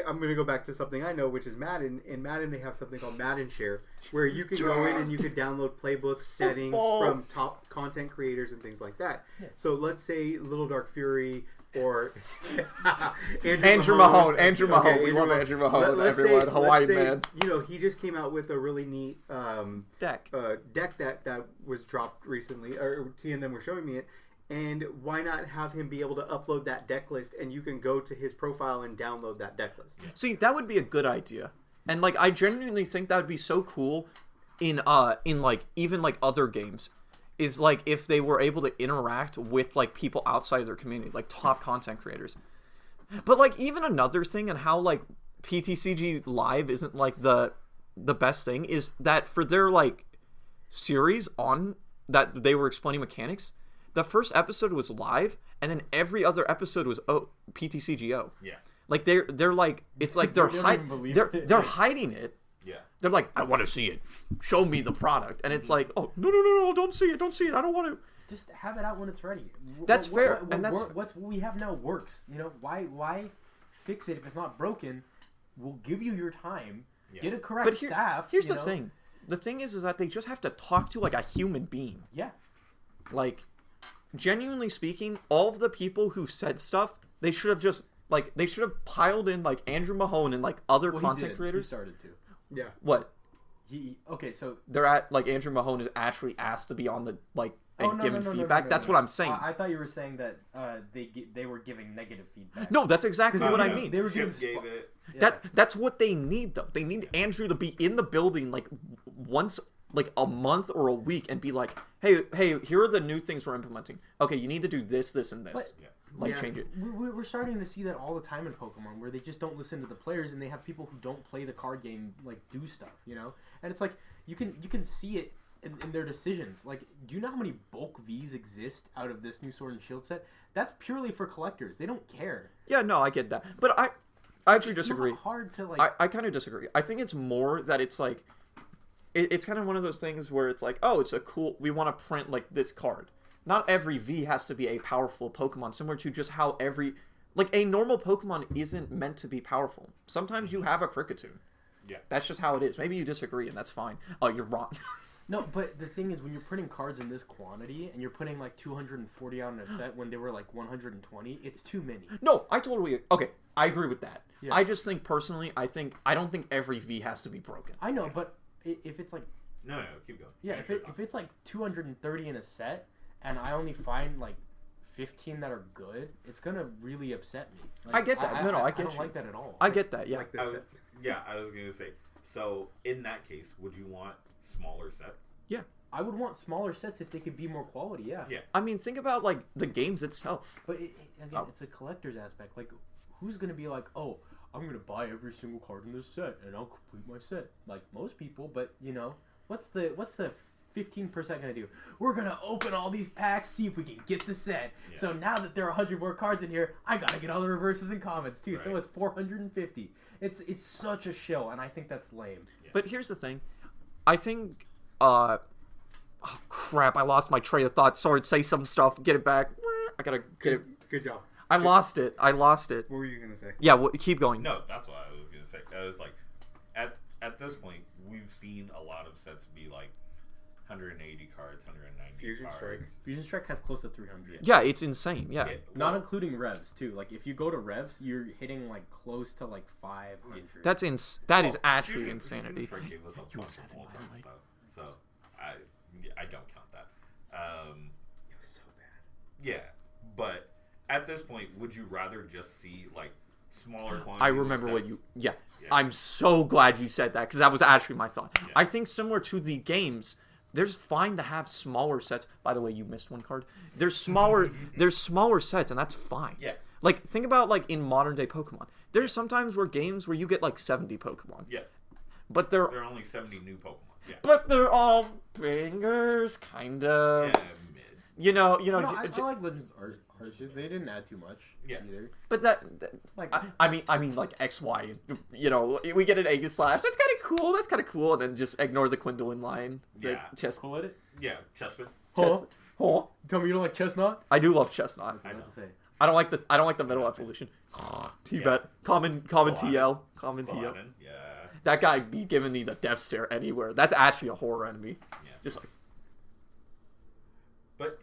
I'm going to go back to something I know, which is Madden. In Madden, they have something called Madden Share, where you can go in and you can download playbooks, settings from top content creators and things like that. Yeah. So let's say Little Dark Fury or
Andrew Mahone. Andrew Mahone. We love Andrew Mahone. Everyone, Hawaiian man.
He just came out with a really neat
deck
that was dropped recently, or T and them were showing me it. And why not have him be able to upload that deck list, and you can go to his profile and download that deck list?
See, that would be a good idea. And I genuinely think that would be so cool in even other games. Is if they were able to interact with people outside their community, top content creators. But even another thing and how PTCG Live isn't the best thing is that for their series on that they were explaining mechanics. The first episode was live, and then every other episode was PTCGO. Yeah, they're it's they're hiding it. Yeah, they're I want to see it. Show me the product, and it's oh no, don't see it, I don't want to.
Just have it out when it's ready.
That's fair, and that's
what we have now works. Why fix it if it's not broken? We'll give you your time. Yeah. Get a correct staff.
Here's the thing. The thing is that they just have to talk to a human being.
Yeah.
Genuinely speaking, all of the people who said stuff, they should have just they should have piled in Andrew Mahone and other content creators.
He started to.
Yeah. What?
So
they're at Andrew Mahone is actually asked to be on the giving feedback. That's what I'm saying.
I thought you were saying that they were giving negative feedback.
No, that's exactly what I mean.
They were giving
that's what they need though. They need Andrew to be in the building once a month or a week and be hey, here are the new things we're implementing. Okay, you need to do this, this, and this. Change it.
We're starting to see that all the time in Pokemon, where they just don't listen to the players, and they have people who don't play the card game do stuff, And it's you can see it in their decisions. Do you know how many bulk Vs exist out of this new Sword and Shield set? That's purely for collectors. They don't care.
Yeah, no, I get that, but I actually disagree.
It's not hard to
I kind of disagree. I think it's more that it's it's kind of one of those things where it's it's a cool, we want to print this card. Not every V has to be a powerful Pokemon, similar to just how every, a normal Pokemon isn't meant to be powerful. Sometimes you have a Kricketune. Yeah. That's just how it is. Maybe you disagree, and that's fine. Oh, you're wrong.
No, but the thing is, when you're printing cards in this quantity and you're putting like 240 out in a set when they were like 120, it's too many.
No, I totally okay. I agree with that.
Yeah.
I just think personally, I don't think every V has to be broken.
I know, but if it's like
No, keep going.
yeah, if it's like 230 in a set and I only find like 15 that are good, it's gonna really upset me. Like,
I get that. I get
I don't
you.
like that at all.
I get that. Yeah.
Like this
I was,
set.
I was gonna say. So in that case, would you want smaller sets?
I would want smaller sets if they could be more quality. Yeah.
Yeah.
I mean, think about like the games itself.
But again, it's a collector's aspect. Like, who's gonna be like, oh, I'm gonna buy every single card in this set and I'll complete my set? Like most people, but you know, what's the 15% gonna do? We're gonna open all these packs, see if we can get the set.
Yeah.
So now that there are 100 more cards in here, I gotta get all the reverses and commons too. So
Right.
it's 450. It's such a show, and I think that's lame.
But here's the thing. I think oh crap, I lost my train of thought. Sorry, say some stuff. Get it back. I gotta get it.
Good job.
I lost it.
What were you gonna say?
Yeah, keep going.
No, that's what I was gonna say. I was like, at this point, we've seen a lot of sets be like 180 cards, 190
Fusion
cards.
Strike.
Fusion Strike has close to 300.
Yeah, it's insane. Yeah.
Not including revs too. Like if you go to revs, you're hitting like close to like 500.
That is actually
Fusion
insanity.
Strike gave us a bunch of all-time stuff, so I don't count that.
It was so bad.
Yeah, but at this point, would you rather just see like smaller quantities?
I
of
remember what
sets?
you. Yeah.
Yeah.
I'm so glad you said that because that was actually my thought.
Yeah.
I think similar to the games, there's fine to have smaller sets. By the way, you missed one card. There's smaller sets, and that's fine.
Yeah.
Like think about like in modern day Pokemon. There's sometimes where games where you get like 70 Pokemon.
Yeah,
But they're
there are only 70 new Pokemon. Yeah,
all bangers, kind of.
yeah, mid.
You know.
No, I like Legends Arceus. They didn't add too much.
Yeah.
Either.
But that
Like
I mean like XY. You know, we get an Egg Slash. That's kind of cool. And then just ignore the Quindolin line. The
Yeah.
chest.
call it.
Yeah, Chespin.
Huh?
Oh,
Tell me you don't like Chestnut?
I do love Chestnut.
I know.
What to say?
I don't like this. I don't like the middle evolution. T-Bet. Common TL. Common TL.
Aladdin, yeah.
That guy be giving me the death stare anywhere. That's actually a horror enemy.
Yeah.
Just like
But,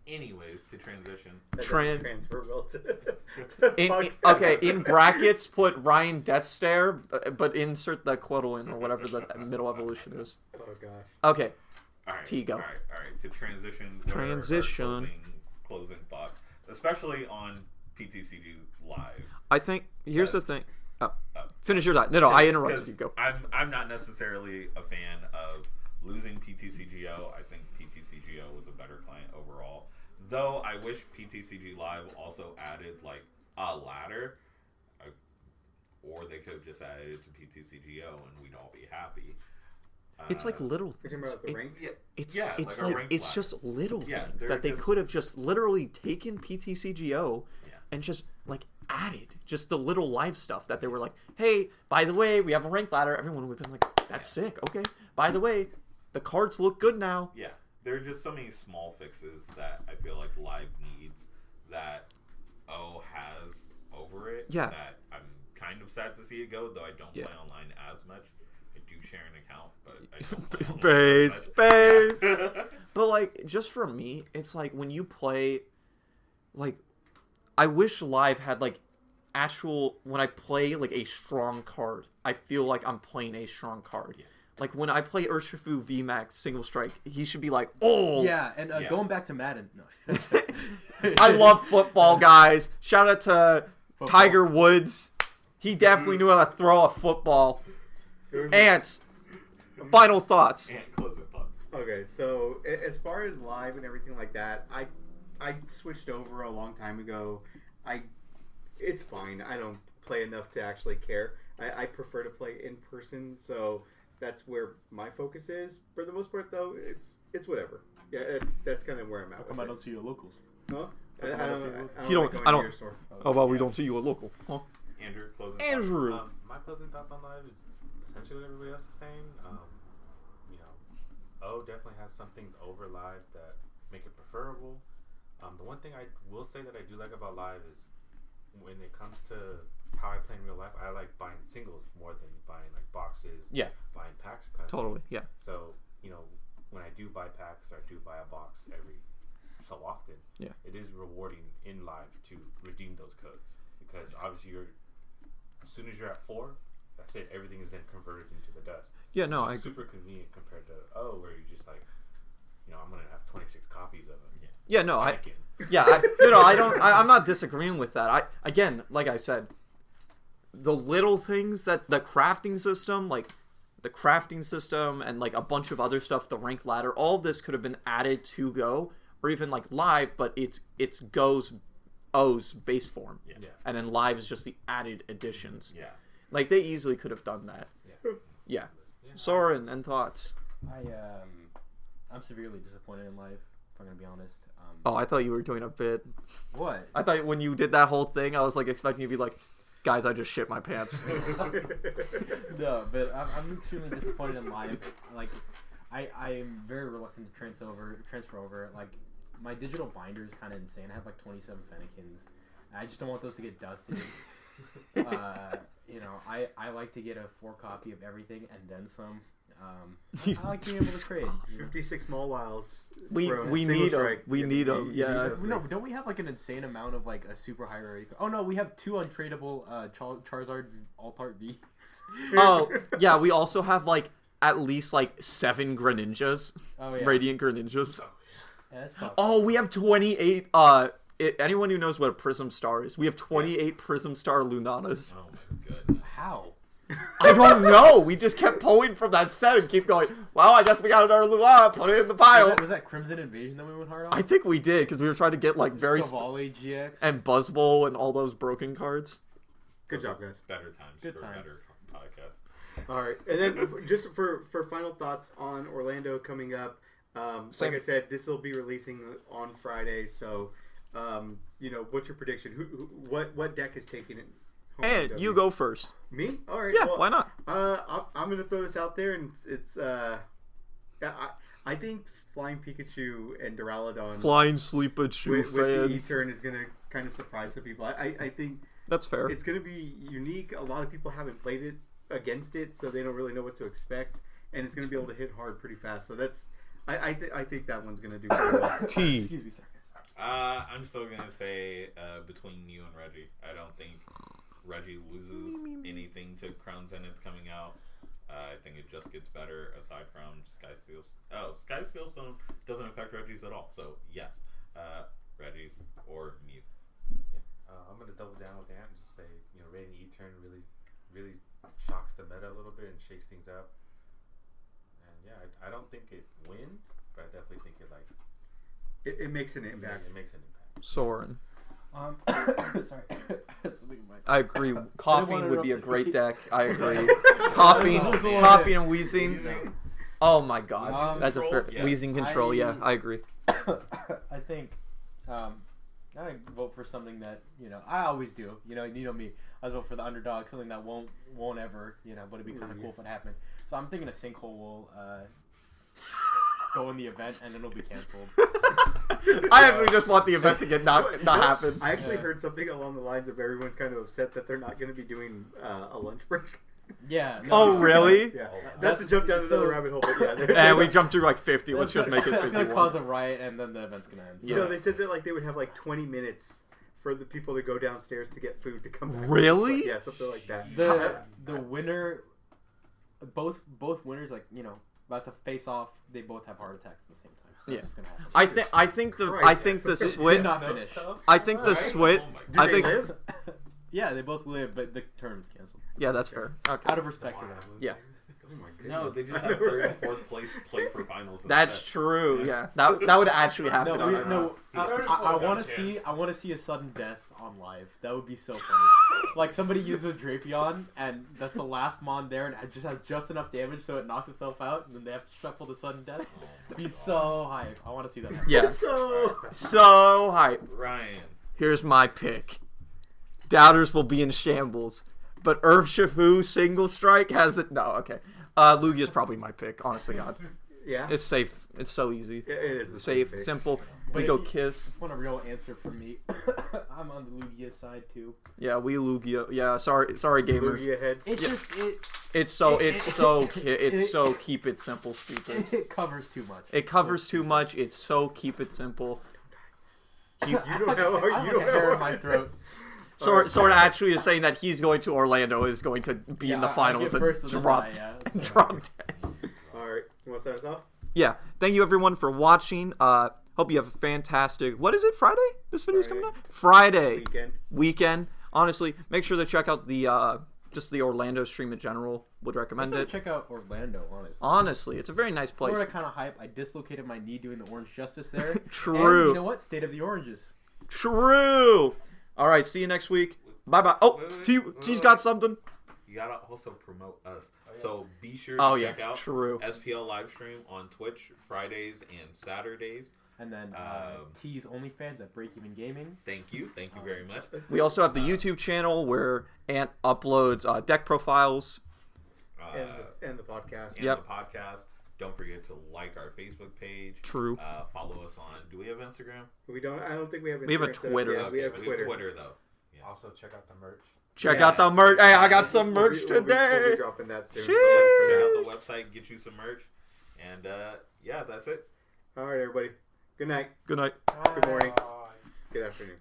anyways, to transition.
That doesn't
Trans-
transfer well to
okay, in brackets put Ryan death stare, but insert the Quidlin or whatever the middle evolution is.
Oh gosh.
Okay.
All right,
T, go.
All right. To transition. what are our
Transition.
Closing thoughts, especially on PTCG Live.
I think here's the thing. Oh,
Uh,
finish your thought. No, I interrupted you. Go.
I'm not necessarily a fan of losing PTCGO. I think PTCGO was a better client overall. Though I wish PTCG Live also added like a ladder, or they could have just added it to PTCGO and we'd all be happy.
It's like little
You're talking
things.
about the rank?
It's
Yeah,
it's
like a
like
rank
it's
ladder.
just little
Yeah,
things
they're
that they
just-
could have just literally taken PTCGO
Yeah.
and just like added just the little live stuff that they were like, hey, by the way, we have a rank ladder. Everyone would have been like, that's sick. Okay. By the way, the cards look good now.
Yeah, there are just so many small fixes that I feel like Live needs that O has over it.
Yeah.
That I'm kind of sad to see it go, though I don't
Yeah.
play online as much. I do share an account, but I don't play online
Base,
as much.
base.
Yeah.
But like, just for me, it's like when you play, like, I wish Live had like actual, when I play like a strong card, I feel like I'm playing a strong card.
Yeah.
Like when I play Urshifu VMAX single strike, he should be like, oh.
Yeah, and
Yeah.
going back to Madden. No.
I love football, guys. Shout out to
Football.
Tiger Woods. He definitely knew how to throw a football. Ants, final thoughts.
And closing thoughts.
Okay, so as far as live and everything like that, I switched over a long time ago. It's fine. I don't play enough to actually care. I prefer to play in person, so that's where my focus is. For the most part, though, it's whatever. Yeah, that's kind of where I'm at.
How come I don't see your locals?
Huh? I
come I don't see you?
You don't-
like going
I
to
don't-
your store.
Oh, well, we don't see you at local. Huh?
Andrew, closing
Andrew.
My closing thoughts on live is essentially what everybody else is saying. You know, O definitely has some things over live that make it preferable. The one thing I will say that I do like about live is when it comes to how I play in real life, I like buying singles more than buying like boxes.
Yeah.
Buying packs. Kind of
Totally,
thing.
yeah.
So when I do buy packs or I do buy a box every so often, it is rewarding in live to redeem those codes because obviously as soon as you're at 4, that's it. Everything is then converted into the dust.
Yeah, no,
It's super convenient compared to where you just like, I'm gonna have 26 copies of them.
Yeah, no, I don't. I'm not disagreeing with that. Again, like I said, the little things that the crafting system, and like a bunch of other stuff, the rank ladder, all of this could have been added to Go or even like live, but it's O's base form, and then live is just the added additions.
Yeah,
like they easily could have done that. Yeah. Soren, and thoughts?
I'm severely disappointed in life, if I'm gonna be honest.
Oh, I thought you were doing a bit.
What?
I thought when you did that whole thing, I was like expecting you to be like, guys, I just shit my pants.
No, but I'm extremely disappointed in live. Like, I am very reluctant to transfer over. Like, my digital binder is kind of insane. I have like 27 Fennekins. I just don't want those to get dusted. I like to get a 4 copy of everything and then some. I like being able to trade.
56 small wiles.
We need them. We need them. Yeah.
No, don't we have like an insane amount of like a super high rarity? Oh no, we have 2 untradeable Charizard Alt-Art Vs.
Oh yeah, we also have like at least like 7 Greninjas.
Oh yeah.
Radiant Greninjas.
Yeah, that's tough.
Oh, we have 28. Anyone who knows what a Prism Star is, we have 28 Prism Star Lunanas.
Oh my goodness.
How?
I don't know. We just kept pulling from that set and keep going. Well, I guess we got another Lunana. Put it in the pile.
Was that Crimson Invasion that we went hard on?
I think we did because we were trying to get like very
Savali GX
and Buzzball and all those broken cards.
Good job, guys.
Better times
Good
for
times.
better podcast.
All right, and then just for final thoughts on Orlando coming up. Like I said, this will be releasing on Friday. So, what's your prediction? What deck is taking it?
And you go first.
Me? All right.
Yeah,
well,
why not?
I'm gonna throw this out there, and it's I think Flying Pikachu and Duraludon
Flying Sleepachu
with the
fans.
E-turn is gonna kind of surprise some people. I think
That's fair.
it's gonna be unique. A lot of people haven't played it against it, so they don't really know what to expect, and it's gonna be able to hit hard pretty fast. So that's I think that one's gonna do pretty well.
T.
Excuse me, sir.
I'm still gonna say between you and Reggie. I don't think Reggie loses anything to Crown Zenith coming out. I think it just gets better aside from Skysteel. Oh, Skysteel Stone doesn't affect Reggie's at all. So yes, Reggie's or Mew.
I'm gonna double down with Dan and just say, Radiant E-turn really shocks the meta a little bit and shakes things up. And yeah, I don't think it wins, but I definitely think
It makes an impact.
it makes an impact.
Soren.
Sorry. Something in my-
I agree. Coughing would be a
interrupt
great
you.
deck. I agree. Coughing and wheezing. Oh my god. That's a fair
yeah.
wheezing control. Yeah, I agree.
I think I vote for something that I always do. You know me. I vote for the underdog, something that won't ever. But it'd be kind of cool if it happened. So I'm thinking a sinkhole will go in the event and it'll be canceled.
I actually just want the event to get not happen.
I actually heard something along the lines of everyone's kind of upset that they're not going to be doing a lunch break.
Yeah. No,
Oh really?
Yeah, that's a jump down another rabbit hole. But yeah,
And we jumped through like 50. Let's just make it
That's
51.
gonna cause a riot and then the event's gonna end. So.
they said that they would have 20 minutes for the people to go downstairs to get food to come back.
Really?
Yeah, something like that.
The winner, both winners, about to face off. They both have heart attacks at the same time. So that's what's gonna happen.
I think the
Did
switch.
not finish.
I think the switch.
Oh my
Do
I
they
think.
live?
Yeah, they both live, but the tournament's canceled.
Yeah, that's fair. Okay.
Out of respect to them.
Yeah.
Oh my goodness.
No, they just have third and fourth place play for finals.
That's
instead.
true. Yeah, that would actually happen.
No,
on our-
no.
Third and
I
fourth
want
got
to
a
see.
chance.
I want to see a sudden death on live. That would be so funny. Like somebody uses Drapion, and that's the last mon there, and it just has just enough damage, so it knocks itself out, and then they have to shuffle the sudden death. Be so hype. I want to see that. happen.
Yeah.
So
So hype.
Ryan.
Here's my pick. Doubters will be in shambles, but Urshifu single strike has it. No, okay. Lugia's probably my pick. Honestly, God.
Yeah.
It's safe. It's so easy.
It is the
Safe,
pick.
simple.
But
We
if
go
you-
kiss.
Want a real answer from me? I'm on the Lugia side too.
Yeah, we Lugia. Yeah, sorry, gamers.
Lugia heads.
It's just
It's so keep it simple, stupid.
it covers too much.
It covers too much. It's so keep it simple.
You don't know.
I'm
You
like
don't
a hair
know.
in my throat.
Sort actually is saying that he's going to Orlando is going to be in the
Yeah, I
finals
get
and
first of the
drop
night, yeah, that's what
drop
I
dead.
All right. You want to start us off?
Yeah. Thank you everyone for watching. Hope you have a fantastic. What is it? Friday? This video's coming out. Friday weekend. Honestly, make sure to check out the just the Orlando stream in general. Would recommend it.
Check out Orlando, honestly.
Honestly, it's a very nice place.
Florida kind of hype. I dislocated my knee doing the Orange Justice there.
True.
And you know what? State of the Oranges.
True. All right. See you next week. Bye bye. Oh, T's got something.
You gotta also promote us. So be sure
Oh,
to
yeah,
check out
true.
SPL live stream on Twitch Fridays and Saturdays.
And then T's OnlyFans at Break Even Gaming.
Thank you very much.
We also have the YouTube channel where Ant uploads deck profiles.
And the podcast.
And
Yep.
the podcast. Don't forget to like our Facebook page.
True.
Follow us on. Do we have Instagram?
We don't. I don't think we have.
We have a
Instagram set up
Twitter.
yet. We have
we
Twitter.
have Twitter though. Yeah.
Also, check out the merch.
Check out the merch. Hey, I got some merch
We'll
today.
be dropping that soon.
Sheesh.
Check out the website. Get you some merch. And yeah, that's it.
All right, everybody. Good night.
Good night.
Good morning. Good afternoon.